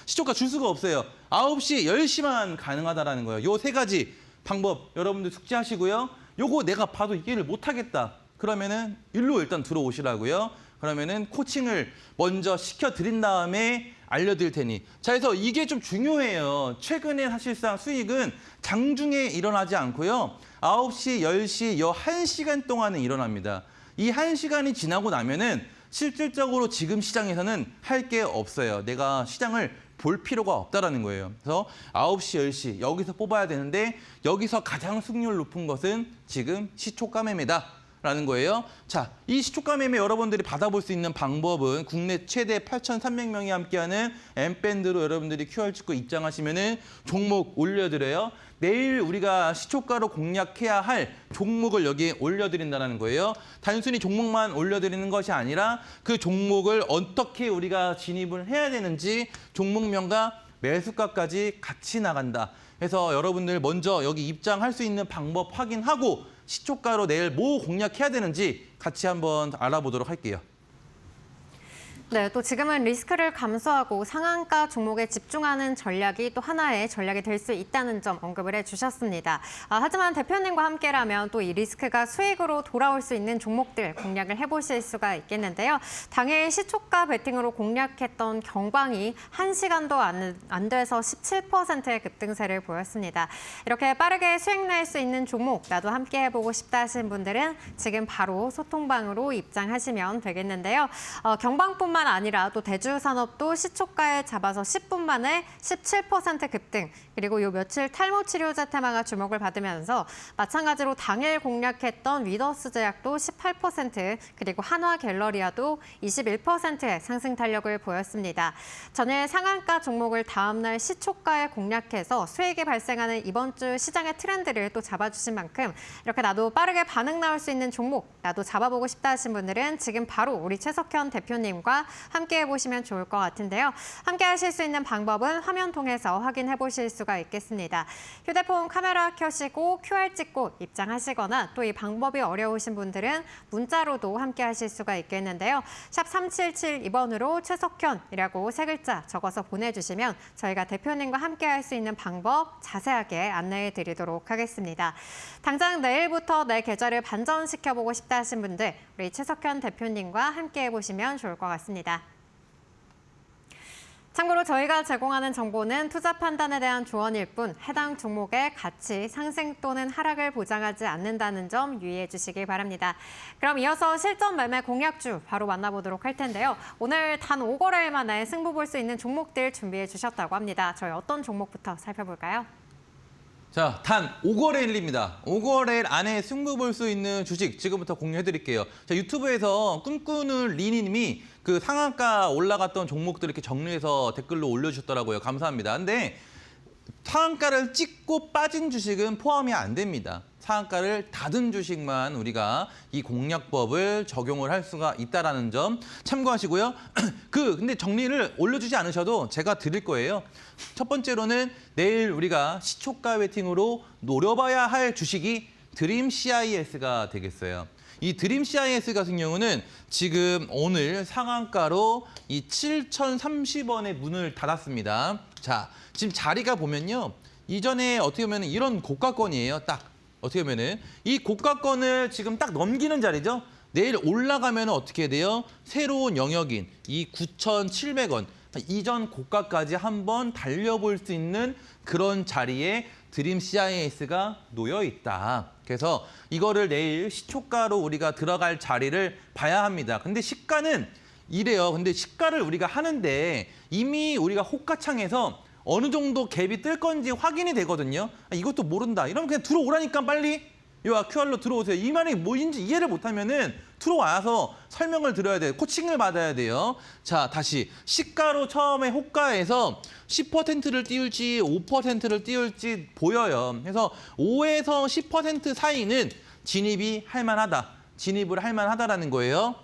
시초가 줄 수가 없어요. 9시, 10시만 가능하다라는 거예요. 요 세 가지 방법 여러분들 숙지하시고요. 요거 내가 봐도 이해를 못하겠다. 그러면은 일로 일단 들어오시라고요. 그러면은 코칭을 먼저 시켜드린 다음에 알려드릴 테니. 자, 그래서 이게 좀 중요해요. 최근에 사실상 수익은 장중에 일어나지 않고요. 9시, 10시, 요 1시간 동안은 일어납니다. 이 1시간이 지나고 나면은 실질적으로 지금 시장에서는 할 게 없어요. 내가 시장을 볼 필요가 없다라는 거예요. 그래서 9시, 10시 여기서 뽑아야 되는데 여기서 가장 수익률 높은 것은 지금 시초가 매매다라는 거예요. 자, 이 시초가 매매 여러분들이 받아볼 수 있는 방법은 국내 최대 8,300명이 함께하는 M밴드로 여러분들이 QR 찍고 입장하시면은 종목 올려드려요. 내일 우리가 시초가로 공략해야 할 종목을 여기에 올려드린다는 거예요. 단순히 종목만 올려드리는 것이 아니라 그 종목을 어떻게 우리가 진입을 해야 되는지 종목명과 매수가까지 같이 나간다. 그래서 여러분들 먼저 여기 입장할 수 있는 방법 확인하고 시초가로 내일 뭐 공략해야 되는지 같이 한번 알아보도록 할게요. 네, 또 지금은 리스크를 감소하고 상한가 종목에 집중하는 전략이 또 하나의 전략이 될 수 있다는 점 언급을 해주셨습니다. 하지만 대표님과 함께라면 또 이 리스크가 수익으로 돌아올 수 있는 종목들 공략을 해보실 수가 있겠는데요. 당일 시초가 베팅으로 공략했던 경광이 1시간도 안 돼서 17%의 급등세를 보였습니다. 이렇게 빠르게 수익 낼 수 있는 종목 나도 함께 해보고 싶다 하시는 분들은 지금 바로 소통방으로 입장하시면 되겠는데요. 경광뿐만 뿐만 아니라 또 대주산업도 시초가에 잡아서 10분 만에 17% 급등, 그리고 요 며칠 탈모 치료제 테마가 주목을 받으면서 마찬가지로 당일 공략했던 위더스 제약도 18%, 그리고 한화 갤러리아도 21%의 상승 탄력을 보였습니다. 전일 상한가 종목을 다음날 시초가에 공략해서 수익이 발생하는 이번 주 시장의 트렌드를 또 잡아주신 만큼 이렇게 나도 빠르게 반응 나올 수 있는 종목, 나도 잡아보고 싶다 하신 분들은 지금 바로 우리 최석현 대표님과 함께 해보시면 좋을 것 같은데요. 함께 하실 수 있는 방법은 화면 통해서 확인해 보실 수가 있겠습니다. 휴대폰 카메라 켜시고 QR 찍고 입장하시거나 또 이 방법이 어려우신 분들은 문자로도 함께 하실 수가 있겠는데요. 샵 3772번으로 최석현이라고 세 글자 적어서 보내주시면 저희가 대표님과 함께 할 수 있는 방법 자세하게 안내해 드리도록 하겠습니다. 당장 내일부터 내 계좌를 반전시켜보고 싶다 하신 분들 우리 최석현 대표님과 함께 해보시면 좋을 것 같습니다. 참고로 저희가 제공하는 정보는 투자 판단에 대한 조언일 뿐 해당 종목의 가치, 상승 또는 하락을 보장하지 않는다는 점 유의해 주시기 바랍니다. 그럼 이어서 실전 매매 공략주 바로 만나보도록 할 텐데요. 오늘 단 5거래일 만에 승부 볼 수 있는 종목들 준비해 주셨다고 합니다. 저희 어떤 종목부터 살펴볼까요? 자, 단 5거래일입니다. 5거래일 안에 승부 볼 수 있는 주식 지금부터 공유해드릴게요. 자, 유튜브에서 꿈꾸는 리니님이 그 상한가 올라갔던 종목들 이렇게 정리해서 댓글로 올려주셨더라고요. 감사합니다. 근데 상한가를 찍고 빠진 주식은 포함이 안 됩니다. 상한가를 닫은 주식만 우리가 이 공략법을 적용을 할 수가 있다는 점 참고하시고요. 근데 정리를 올려주지 않으셔도 제가 드릴 거예요. 첫 번째로는 내일 우리가 시초가 웨팅으로 노려봐야 할 주식이 드림 CIS가 되겠어요. 이 드림 CIS 같은 경우는 지금 오늘 상한가로 이 7,030원에 문을 닫았습니다. 자, 지금 자리가 보면요. 이전에 어떻게 보면 이런 고가권이에요. 딱 어떻게 보면은 이 고가권을 지금 딱 넘기는 자리죠. 내일 올라가면 어떻게 돼요? 새로운 영역인 이 9,700원 이전 고가까지 한번 달려볼 수 있는 그런 자리에 드림 CIS가 놓여 있다. 그래서 이거를 내일 시초가로 우리가 들어갈 자리를 봐야 합니다. 근데 시가는 이래요. 근데 시가를 우리가 하는데 이미 우리가 호가창에서 어느 정도 갭이 뜰 건지 확인이 되거든요. 이것도 모른다. 이러면 그냥 들어오라니까 빨리. 요 QR로 들어오세요. 이 말이 뭐인지 이해를 못하면은 들어와서 설명을 들어야 돼요. 코칭을 받아야 돼요. 자, 다시 시가로 처음에 호가에서 10%를 띄울지 5%를 띄울지 보여요. 그래서 5에서 10% 사이는 진입이 할만하다. 진입을 할만하다라는 거예요.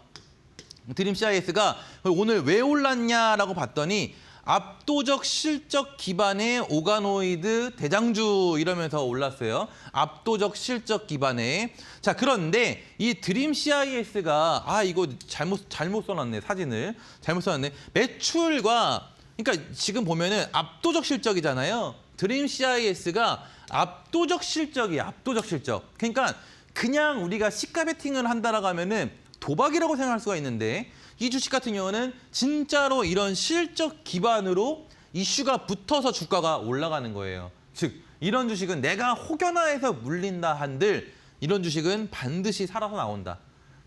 드림 CIS가 오늘 왜 올랐냐라고 봤더니 압도적 실적 기반의 오가노이드 대장주 이러면서 올랐어요. 압도적 실적 기반의. 자, 그런데 이 드림 CIS가 이거 잘못 써놨네. 사진을. 잘못 써놨네. 매출과 그러니까 지금 보면은 압도적 실적이잖아요. 드림 CIS가 압도적 실적이에요. 압도적 실적. 그러니까 그냥 우리가 시가 베팅을 한다라고 하면은 도박이라고 생각할 수가 있는데 이 주식 같은 경우는 진짜로 이런 실적 기반으로 이슈가 붙어서 주가가 올라가는 거예요. 즉 이런 주식은 내가 혹여나해서 물린다 한들 이런 주식은 반드시 살아서 나온다.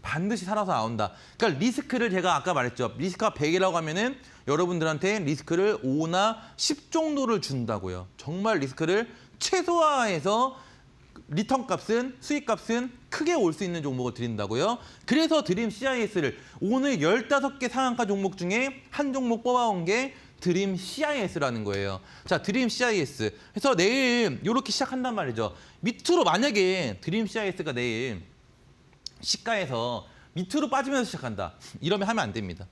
반드시 살아서 나온다. 그러니까 리스크를 제가 아까 말했죠. 리스크가 100이라고 하면은 여러분들한테 리스크를 5나 10 정도를 준다고요. 정말 리스크를 최소화해서 리턴 값은, 수익 값은 크게 올 수 있는 종목을 드린다고요. 그래서 드림 CIS를 오늘 15개 상한가 종목 중에 한 종목 뽑아온 게 드림 CIS라는 거예요. 자, 드림 CIS. 그래서 내일 이렇게 시작한단 말이죠. 밑으로 만약에 드림 CIS가 내일 시가에서 밑으로 빠지면서 시작한다. 이러면 하면 안 됩니다.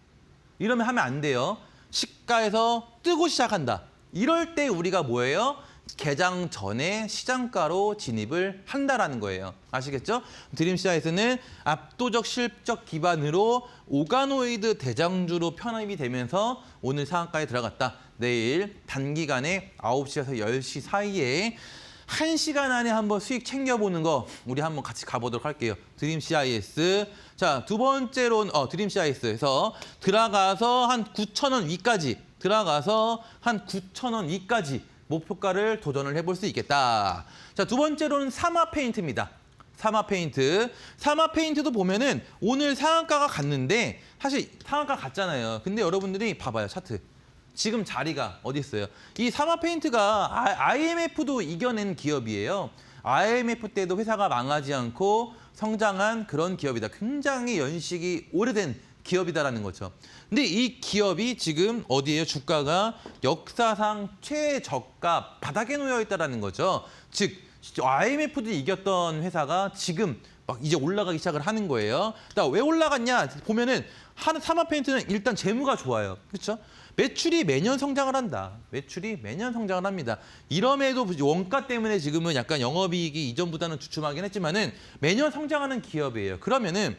이러면 하면 안 돼요. 시가에서 뜨고 시작한다. 이럴 때 우리가 뭐예요? 개장 전에 시장가로 진입을 한다라는 거예요. 아시겠죠? 드림 CIS는 압도적 실적 기반으로 오가노이드 대장주로 편입이 되면서 오늘 상한가에 들어갔다. 내일 단기간에 9시에서 10시 사이에 1시간 안에 한번 수익 챙겨보는 거 우리 한번 같이 가보도록 할게요. 드림 CIS. 자, 두 번째로는 드림 CIS에서 들어가서 한 9,000원 위까지 들어가서 한 9,000원 위까지 목표가를 도전을 해볼 수 있겠다. 자, 두 번째로는 사마 페인트입니다. 사마페인트. 사마페인트도 보면은 오늘 상한가가 갔는데 사실 상한가 갔잖아요. 근데 여러분들이 봐봐요, 차트. 지금 자리가 어디 있어요? 이 사마페인트가 IMF도 이겨낸 기업이에요. IMF 때도 회사가 망하지 않고 성장한 그런 기업이다. 굉장히 연식이 오래된 기업이다라는 거죠. 근데 이 기업이 지금 어디에요? 주가가 역사상 최저가 바닥에 놓여 있다라는 거죠. 즉 IMF도 이겼던 회사가 지금 막 이제 올라가기 시작을 하는 거예요. 왜 올라갔냐 보면은 사마페인트는 일단 재무가 좋아요. 그렇죠? 매출이 매년 성장을 한다. 매출이 매년 성장을 합니다. 이럼에도 원가 때문에 지금은 약간 영업이익이 이전보다는 주춤하긴 했지만은 매년 성장하는 기업이에요. 그러면은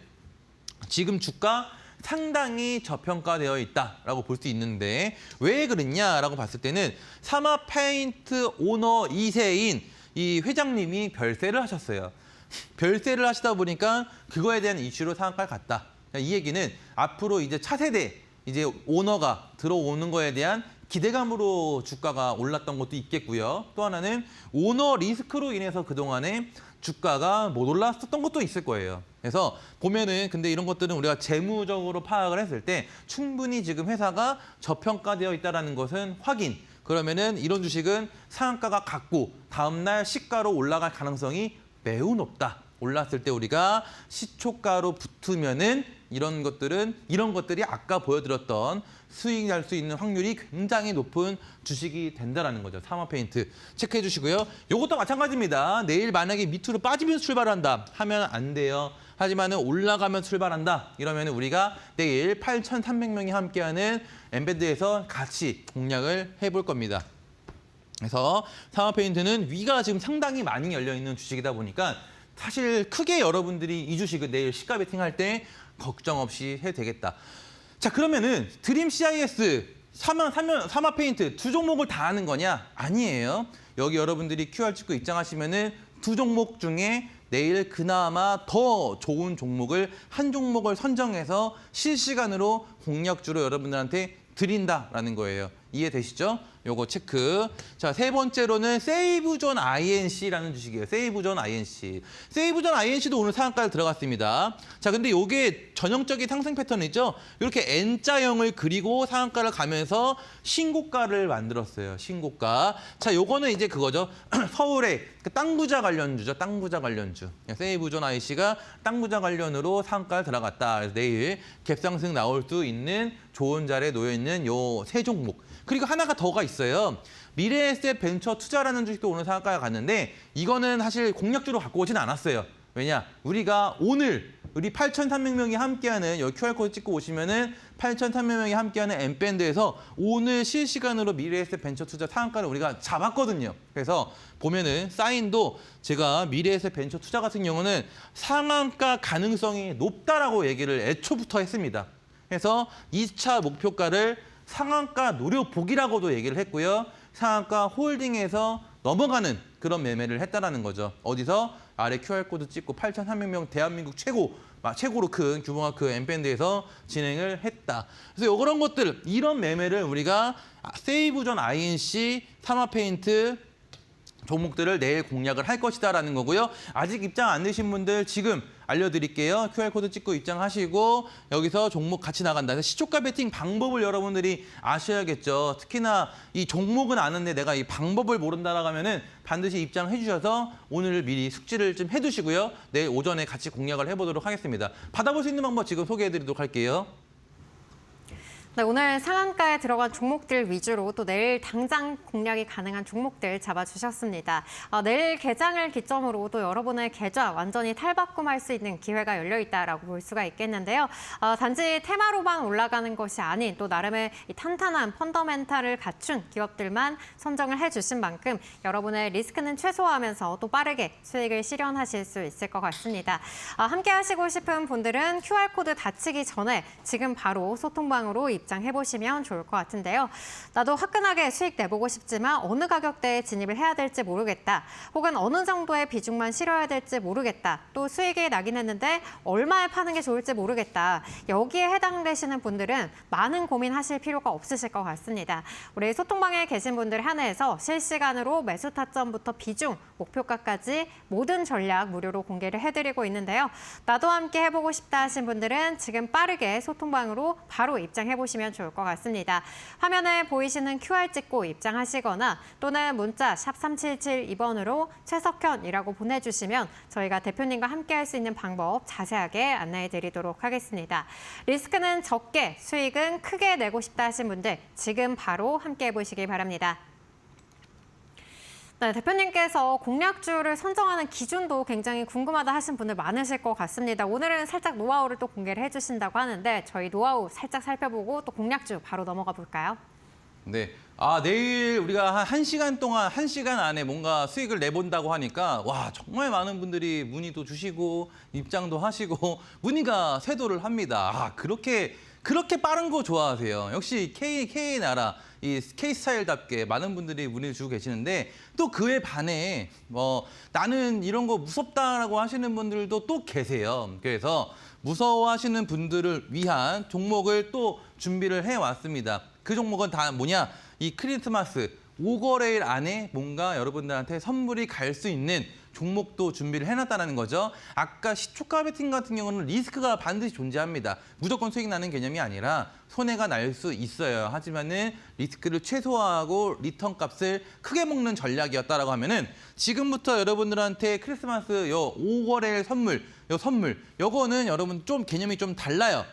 지금 주가 상당히 저평가되어 있다라고 볼 수 있는데 왜 그랬냐라고 봤을 때는 사마페인트 오너 2세인 이 회장님이 별세를 하셨어요. 별세를 하시다 보니까 그거에 대한 이슈로 상한가를 갔다. 이 얘기는 앞으로 이제 차세대 이제 오너가 들어오는 거에 대한 기대감으로 주가가 올랐던 것도 있겠고요. 또 하나는 오너 리스크로 인해서 그동안에 주가가 못 올랐었던 것도 있을 거예요. 그래서 보면은 근데 이런 것들은 우리가 재무적으로 파악을 했을 때 충분히 지금 회사가 저평가되어 있다는 것은 확인. 그러면은 이런 주식은 상한가가 갔고 다음날 시가로 올라갈 가능성이 매우 높다. 올랐을 때 우리가 시초가로 붙으면은 이런 것들이 아까 보여드렸던 수익 날 수 있는 확률이 굉장히 높은 주식이 된다라는 거죠. 사마페인트 체크해 주시고요. 이것도 마찬가지입니다. 내일 만약에 밑으로 빠지면서 출발한다 하면 안 돼요. 하지만은 올라가면서 출발한다. 이러면 우리가 내일 8,300명이 함께하는 엠베드에서 같이 공략을 해볼 겁니다. 그래서 사마페인트는 위가 지금 상당히 많이 열려 있는 주식이다 보니까 사실 크게 여러분들이 이 주식을 내일 시가 베팅할 때 걱정 없이 해도 되겠다. 자, 그러면은 드림 CIS, 사마페인트 두 종목을 다 하는 거냐? 아니에요. 여기 여러분들이 QR 찍고 입장하시면은 두 종목 중에 내일 그나마 더 좋은 종목을 한 종목을 선정해서 실시간으로 공략주로 여러분들한테 드린다라는 거예요. 이해되시죠? 요거 체크. 자, 세 번째로는 세이브존 INC라는 주식이에요. 세이브존 INC. 세이브존 INC도 오늘 상한가를 들어갔습니다. 자, 근데 요게 전형적인 상승 패턴이죠. 이렇게 N자형을 그리고 상한가를 가면서 신고가를 만들었어요. 신고가. 자, 요거는 이제 그거죠. 서울의 땅 부자 관련주죠. 땅 부자 관련주. 세이브존 IC가 땅 부자 관련으로 상한가를 들어갔다. 그래서 내일 갭상승 나올 수 있는 좋은 자리에 놓여 있는 요 세 종목. 그리고 하나가 더가 있어요. 미래에셋 벤처 투자라는 주식도 오늘 상한가에 갔는데 이거는 사실 공략주로 갖고 오진 않았어요. 왜냐? 우리가 오늘 우리 8,300명이 함께하는 여기 QR코드 찍고 오시면은 8,300명이 함께하는 엠밴드에서 오늘 실시간으로 미래에셋 벤처 투자 상한가를 우리가 잡았거든요. 그래서 보면은 사인도 제가 미래에셋 벤처 투자 같은 경우는 상한가 가능성이 높다라고 얘기를 애초부터 했습니다. 그래서 2차 목표가를 상한가 노려보기라고도 얘기를 했고요. 상한가 홀딩에서 넘어가는 그런 매매를 했다라는 거죠. 어디서? 아래 QR코드 찍고 8,300명 대한민국 최고로 큰 규모가 그 엠밴드에서 진행을 했다. 그래서 그런 것들, 이런 매매를 우리가 세이브존 INC, 사마페인트 종목들을 내일 공략을 할 것이다라는 거고요. 아직 입장 안 되신 분들 지금 알려드릴게요. QR코드 찍고 입장하시고 여기서 종목 같이 나간다. 시초가 베팅 방법을 여러분들이 아셔야겠죠. 특히나 이 종목은 아는데 내가 이 방법을 모른다라고 하면은 반드시 입장해 주셔서 오늘 미리 숙지를 좀 해두시고요. 내일 오전에 같이 공략을 해보도록 하겠습니다. 받아볼 수 있는 방법 지금 소개해드리도록 할게요. 네, 오늘 상한가에 들어간 종목들 위주로 또 내일 당장 공략이 가능한 종목들 잡아주셨습니다. 내일 개장을 기점으로 또 여러분의 계좌 완전히 탈바꿈할 수 있는 기회가 열려 있다라고 볼 수가 있겠는데요. 단지 테마로만 올라가는 것이 아닌 또 나름의 이 탄탄한 펀더멘탈을 갖춘 기업들만 선정을 해주신 만큼 여러분의 리스크는 최소화하면서 또 빠르게 수익을 실현하실 수 있을 것 같습니다. 함께 하시고 싶은 분들은 QR코드 닫히기 전에 지금 바로 소통방으로 입장해보시면 좋을 것 같은데요. 나도 화끈하게 수익 내보고 싶지만 어느 가격대에 진입을 해야 될지 모르겠다. 혹은 어느 정도의 비중만 실어야 될지 모르겠다. 또 수익이 나긴 했는데 얼마에 파는 게 좋을지 모르겠다. 여기에 해당되시는 분들은 많은 고민하실 필요가 없으실 것 같습니다. 우리 소통방에 계신 분들 한해서 실시간으로 매수 타점부터 비중, 목표가까지 모든 전략 무료로 공개를 해드리고 있는데요. 나도 함께 해보고 싶다 하신 분들은 지금 빠르게 소통방으로 바로 입장해보시면 좋을 것 같습니다. 화면에 보이시는 QR 찍고 입장하시거나 또는 문자 샵 3772번으로 최석현이라고 보내주시면 저희가 대표님과 함께 할 수 있는 방법 자세하게 안내해드리도록 하겠습니다. 리스크는 적게, 수익은 크게 내고 싶다 하신 분들 지금 바로 함께 해보시기 바랍니다. 네, 대표님께서 공략주를 선정하는 기준도 굉장히 궁금하다 하신 분들 많으실 것 같습니다. 오늘은 살짝 노하우를 또 공개를 해주신다고 하는데 저희 노하우 살짝 살펴보고 또 공략주 바로 넘어가 볼까요? 네. 내일 우리가 한 1시간 동안, 1시간 안에 뭔가 수익을 내본다고 하니까, 와, 정말 많은 분들이 문의도 주시고, 입장도 하시고, 문의가 쇄도를 합니다. 그렇게 빠른 거 좋아하세요. 역시 K 나라, 이 K스타일답게 많은 분들이 문의 주고 계시는데, 또 그에 반해, 나는 이런 거 무섭다라고 하시는 분들도 또 계세요. 그래서 무서워하시는 분들을 위한 종목을 또 준비를 해왔습니다. 그 종목은 다 뭐냐? 이 크리스마스 5거래일 안에 뭔가 여러분들한테 선물이 갈 수 있는 종목도 준비를 해놨다는 거죠. 아까 시초가 베팅 같은 경우는 리스크가 반드시 존재합니다. 무조건 수익 나는 개념이 아니라 손해가 날 수 있어요. 하지만은 리스크를 최소화하고 리턴 값을 크게 먹는 전략이었다라고 하면은 지금부터 여러분들한테 크리스마스 요 5거래일 선물, 요거는 여러분 좀 개념이 좀 달라요.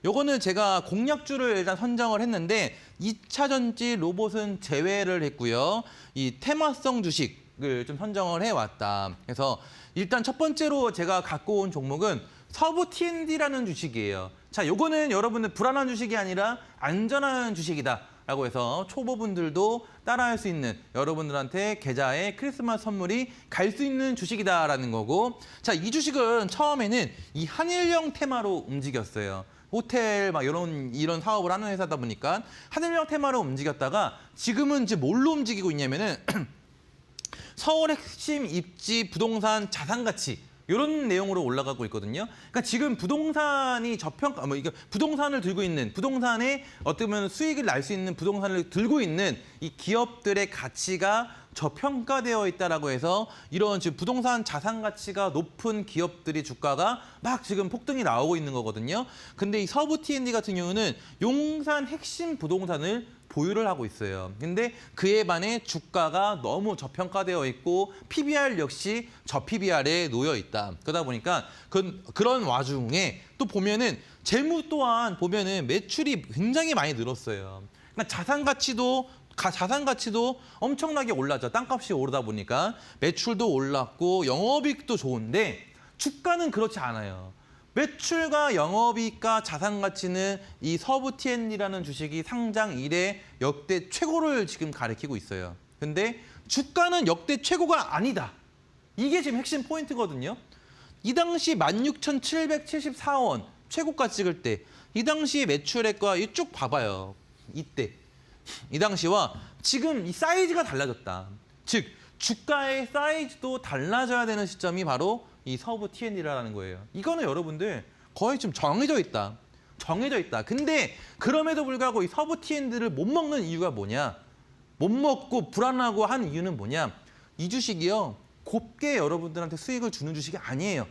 요거는 제가 공략주를 일단 선정을 했는데 2차 전지 로봇은 제외를 했고요. 이 테마성 주식을 좀 선정을 해왔다. 그래서 일단 첫 번째로 제가 갖고 온 종목은 서부 T&D라는 주식이에요. 자, 요거는 여러분들 불안한 주식이 아니라 안전한 주식이다. 라고 해서 초보분들도 따라할 수 있는 여러분들한테 계좌에 크리스마스 선물이 갈 수 있는 주식이다라는 거고, 자, 이 주식은 처음에는 이 한일령 테마로 움직였어요. 호텔 막 이런 사업을 하는 회사다 보니까 한일령 테마로 움직였다가 지금은 이제 뭘로 움직이고 있냐면은 서울 핵심 입지 부동산 자산 가치 이런 내용으로 올라가고 있거든요. 그러니까 지금 부동산이 저평가, 이게 부동산을 들고 있는 부동산에 어떻게 보면 수익을 날 수 있는 부동산을 들고 있는 이 기업들의 가치가 저평가되어 있다라고 해서 이런 지금 부동산 자산 가치가 높은 기업들이 주가가 막 지금 폭등이 나오고 있는 거거든요. 근데 이 서부 T&D 같은 경우는 용산 핵심 부동산을 보유를 하고 있어요. 근데 그에 반해 주가가 너무 저평가되어 있고 PBR 역시 저PBR에 놓여 있다. 그러다 보니까 그런 와중에 또 보면은 재무 또한 보면은 매출이 굉장히 많이 늘었어요. 그러니까 자산 가치도 엄청나게 올랐죠. 땅값이 오르다 보니까 매출도 올랐고 영업이익도 좋은데 주가는 그렇지 않아요. 매출과 영업이익과 자산 가치는 이 서부 T&D라는 주식이 상장 이래 역대 최고를 지금 가리키고 있어요. 근데 주가는 역대 최고가 아니다. 이게 지금 핵심 포인트거든요. 이 당시 16,774원 최고가 찍을 때 이 당시 매출액과 쭉 봐봐요. 이때. 이 당시와 지금 이 사이즈가 달라졌다. 즉 주가의 사이즈도 달라져야 되는 시점이 바로 이 서부 T&D라는 거예요. 이거는 여러분들 거의 좀 정해져 있다. 근데 그럼에도 불구하고 이 서부 T&D를 못 먹는 이유가 뭐냐? 못 먹고 불안하고 한 이유는 뭐냐? 이 주식이요. 곱게 여러분들한테 수익을 주는 주식이 아니에요.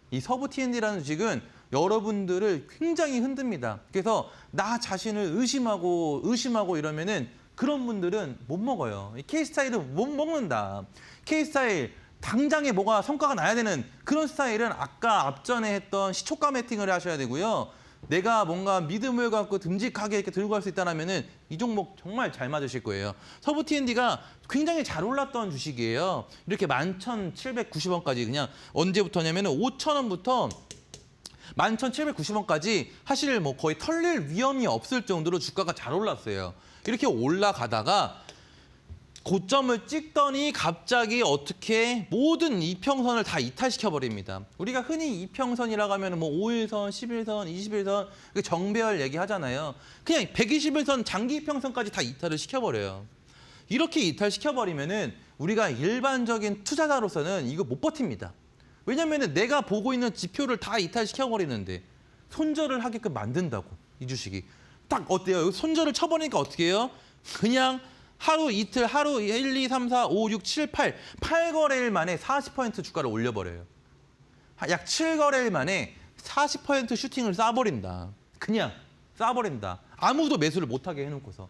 이 서부 T&D라는 주식은 여러분들을 굉장히 흔듭니다. 그래서 나 자신을 의심하고 이러면은 그런 분들은 못 먹어요. K스타일은 못 먹는다. K스타일 당장에 뭐가 성과가 나야 되는 그런 스타일은 아까 앞전에 했던 시초가 매팅을 하셔야 되고요. 내가 뭔가 믿음을 갖고 듬직하게 이렇게 들고 갈 수 있다면은 이 종목 정말 잘 맞으실 거예요. 서부 T&D가 굉장히 잘 올랐던 주식이에요. 이렇게 11,790원까지 그냥 언제부터냐면은 5,000원부터 11,790원까지 사실 뭐 거의 털릴 위험이 없을 정도로 주가가 잘 올랐어요. 이렇게 올라가다가 고점을 찍더니 갑자기 어떻게 모든 이평선을 다 이탈시켜버립니다. 우리가 흔히 이평선이라고 하면 뭐 5일선, 11선, 21선 정배열 얘기하잖아요. 그냥 121선 장기 이평선까지 다 이탈을 시켜버려요. 이렇게 이탈시켜버리면은 우리가 일반적인 투자자로서는 이거 못 버팁니다. 왜냐면은 내가 보고 있는 지표를 다 이탈시켜버리는데 손절을 하게끔 만든다고, 이 주식이. 딱 어때요? 손절을 쳐버리니까 어떻게 해요? 그냥 하루 이틀, 하루 1, 2, 3, 4, 5, 6, 7, 8거래일 만에 40% 주가를 올려버려요. 약 7거래일 만에 40% 슈팅을 쏴버린다. 그냥 쏴버린다. 아무도 매수를 못하게 해놓고서.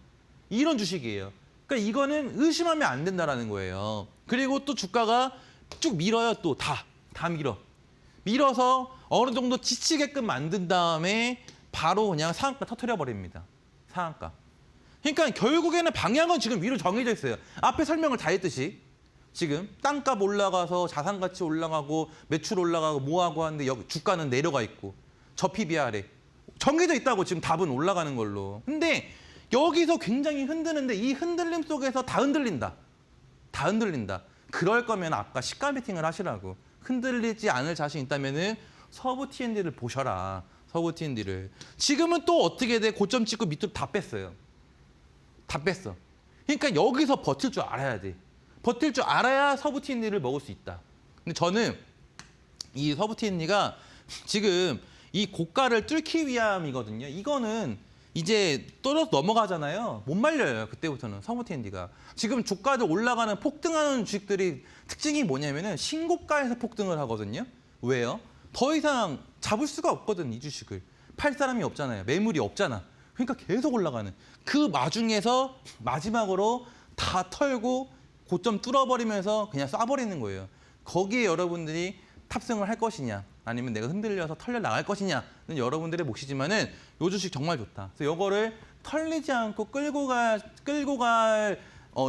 이런 주식이에요. 그러니까 이거는 의심하면 안 된다는 거예요. 그리고 또 주가가 쭉 밀어요. 또 다 밀어. 밀어서 어느 정도 지치게끔 만든 다음에 바로 그냥 상한가 터뜨려버립니다. 상한가. 그러니까 결국에는 방향은 지금 위로 정해져 있어요. 앞에 설명을 다 했듯이 지금 땅값 올라가서 자산가치 올라가고 매출 올라가고 뭐하고 하는데 여기 주가는 내려가 있고 저 PBR에 정해져 있다고 지금 답은 올라가는 걸로. 근데 여기서 굉장히 흔드는데 이 흔들림 속에서 다 흔들린다. 다 흔들린다. 그럴 거면 아까 시가 베팅을 하시라고. 흔들리지 않을 자신 있다면은 서부 T&D를 보셔라. 서부 T&D를. 지금은 또 어떻게 돼? 고점 찍고 밑으로 다 뺐어요. 다 뺐어. 그러니까 여기서 버틸 줄 알아야 돼. 버틸 줄 알아야 서부 T&D를 먹을 수 있다. 근데 저는 이 서부 T&D가 지금 이 고가를 뚫기 위함이거든요. 이거는 이제 떨어져 넘어가잖아요. 못 말려요. 그때부터는 서부 T&D가. 지금 주가도 올라가는 폭등하는 주식들이 특징이 뭐냐면은 신고가에서 폭등을 하거든요. 왜요? 더 이상 잡을 수가 없거든, 이 주식을. 팔 사람이 없잖아요. 매물이 없잖아. 그러니까 계속 올라가는. 그 와중에서 마지막으로 다 털고 고점 뚫어버리면서 그냥 쏴버리는 거예요. 거기에 여러분들이 탑승을 할 것이냐 아니면 내가 흔들려서 털려 나갈 것이냐는 여러분들의 몫이지만은 요 주식 정말 좋다. 그래서 요거를 털리지 않고 끌고 갈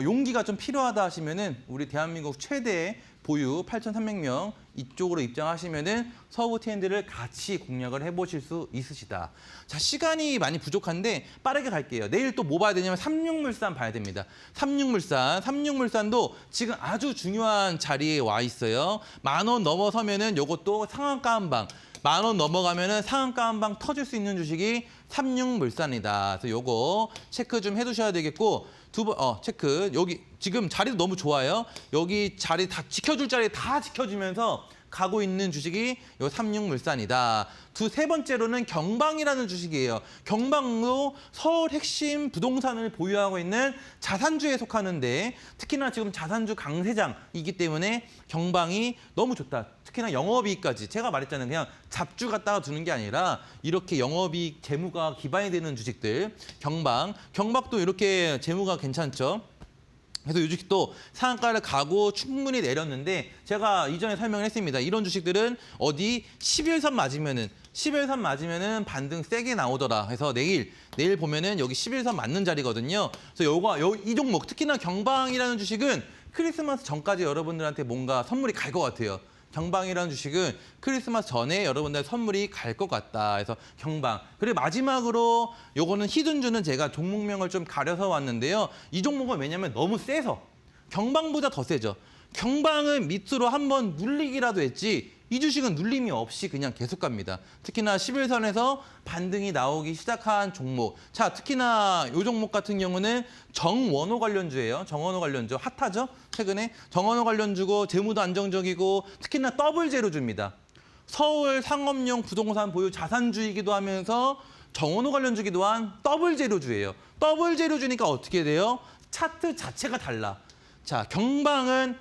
용기가 좀 필요하다 하시면은 우리 대한민국 최대 보유 8,300명 이쪽으로 입장하시면은 서부 T&D를 같이 공략을 해보실 수 있으시다. 자, 시간이 많이 부족한데 빠르게 갈게요. 내일 또 뭐 봐야 되냐면 삼육물산 봐야 됩니다. 삼육물산도 지금 아주 중요한 자리에 와 있어요. 10,000원 넘어서면은 요것도 상한가 한 방. 10,000원 넘어가면은 상한가 한 방 터질 수 있는 주식이 삼육물산이다. 그래서 요거 체크 좀 해두셔야 되겠고. 체크. 여기 지금 자리도 너무 좋아요. 여기 자리 다 지켜줄 자리 다 지켜주면서 가고 있는 주식이 요 삼육물산이다. 세 번째로는 경방이라는 주식이에요. 경방도 서울 핵심 부동산을 보유하고 있는 자산주에 속하는데 특히나 지금 자산주 강세장이기 때문에 경방이 너무 좋다. 특히나 영업이익까지. 제가 말했잖아요. 그냥 잡주 갖다가 두는 게 아니라 이렇게 영업이익 재무가 기반이 되는 주식들. 경박도 이렇게 재무가 괜찮죠. 그래서 이 주식도 상한가를 가고 충분히 내렸는데 제가 이전에 설명을 했습니다. 이런 주식들은 어디 11선 맞으면은 반등 세게 나오더라. 해서 내일 보면은 여기 11선 맞는 자리거든요. 그래서 이 종목 특히나 경방이라는 주식은 크리스마스 전까지 여러분들한테 뭔가 선물이 갈 것 같아요. 경방이라는 주식은 크리스마스 전에 여러분들 선물이 갈 것 같다. 그래서 경방. 그리고 마지막으로 요거는 히든주는 제가 종목명을 좀 가려서 왔는데요. 이 종목은 왜냐면 너무 세서 경방보다 더 세죠. 경방은 밑으로 한번 눌리기라도 했지 이 주식은 눌림이 없이 그냥 계속 갑니다. 특히나 11선에서 반등이 나오기 시작한 종목. 자, 특히나 이 종목 같은 경우는 정원호 관련주예요. 정원호 관련주 핫하죠? 최근에 정원호 관련주고 재무도 안정적이고 특히나 더블 제로주입니다. 서울 상업용 부동산 보유 자산주이기도 하면서 정원호 관련주기도 한 더블 제로주예요. 더블 제로주니까 어떻게 돼요? 차트 자체가 달라. 자, 경방은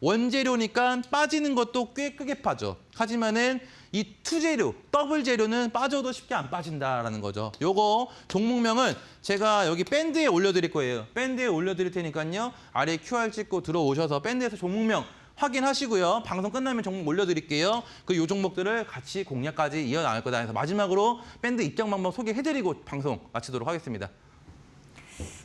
원재료니까 빠지는 것도 꽤 크게 빠져. 하지만은 이 투재료, 더블 재료는 빠져도 쉽게 안 빠진다라는 거죠. 요거 종목명은 제가 여기 밴드에 올려드릴 거예요. 밴드에 올려드릴 테니까요. 아래 QR 찍고 들어오셔서 밴드에서 종목명 확인하시고요. 방송 끝나면 종목 올려드릴게요. 요 종목들을 같이 공략까지 이어나갈 거다 해서 마지막으로 밴드 입장 방법 소개해드리고 방송 마치도록 하겠습니다.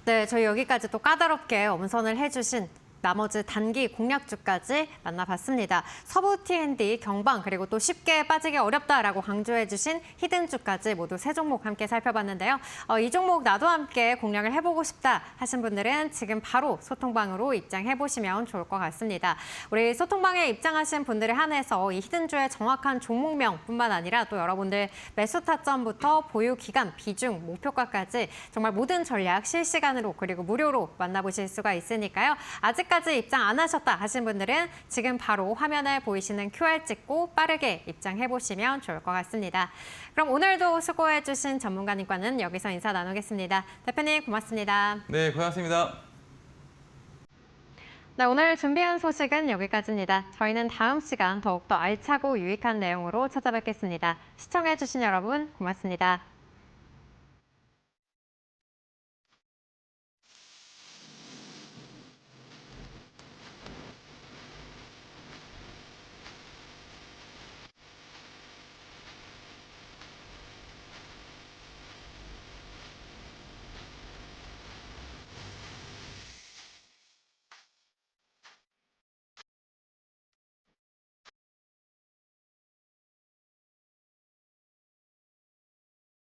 네, 저희 여기까지 또 까다롭게 엄선을 해주신 나머지 단기 공략주까지 만나봤습니다. 서부 T&D, 경방 그리고 또 쉽게 빠지기 어렵다라고 강조해주신 히든주까지 모두 세 종목 함께 살펴봤는데요. 이 종목 나도 함께 공략을 해보고 싶다 하신 분들은 지금 바로 소통방으로 입장해보시면 좋을 것 같습니다. 우리 소통방에 입장하신 분들에 한해서 이 히든주의 정확한 종목명뿐만 아니라 또 여러분들 매수 타점부터 보유 기간, 비중, 목표가까지 정말 모든 전략 실시간으로 그리고 무료로 만나보실 수가 있으니까요. 아직까지 입장 안 하셨다 하신 분들은 지금 바로 화면에 보이시는 QR 찍고 빠르게 입장해보시면 좋을 것 같습니다. 그럼 오늘도 수고해주신 전문가님과는 여기서 인사 나누겠습니다. 대표님 고맙습니다. 네, 고맙습니다. 네, 오늘 준비한 소식은 여기까지입니다. 저희는 다음 시간 더욱더 알차고 유익한 내용으로 찾아뵙겠습니다. 시청해주신 여러분 고맙습니다.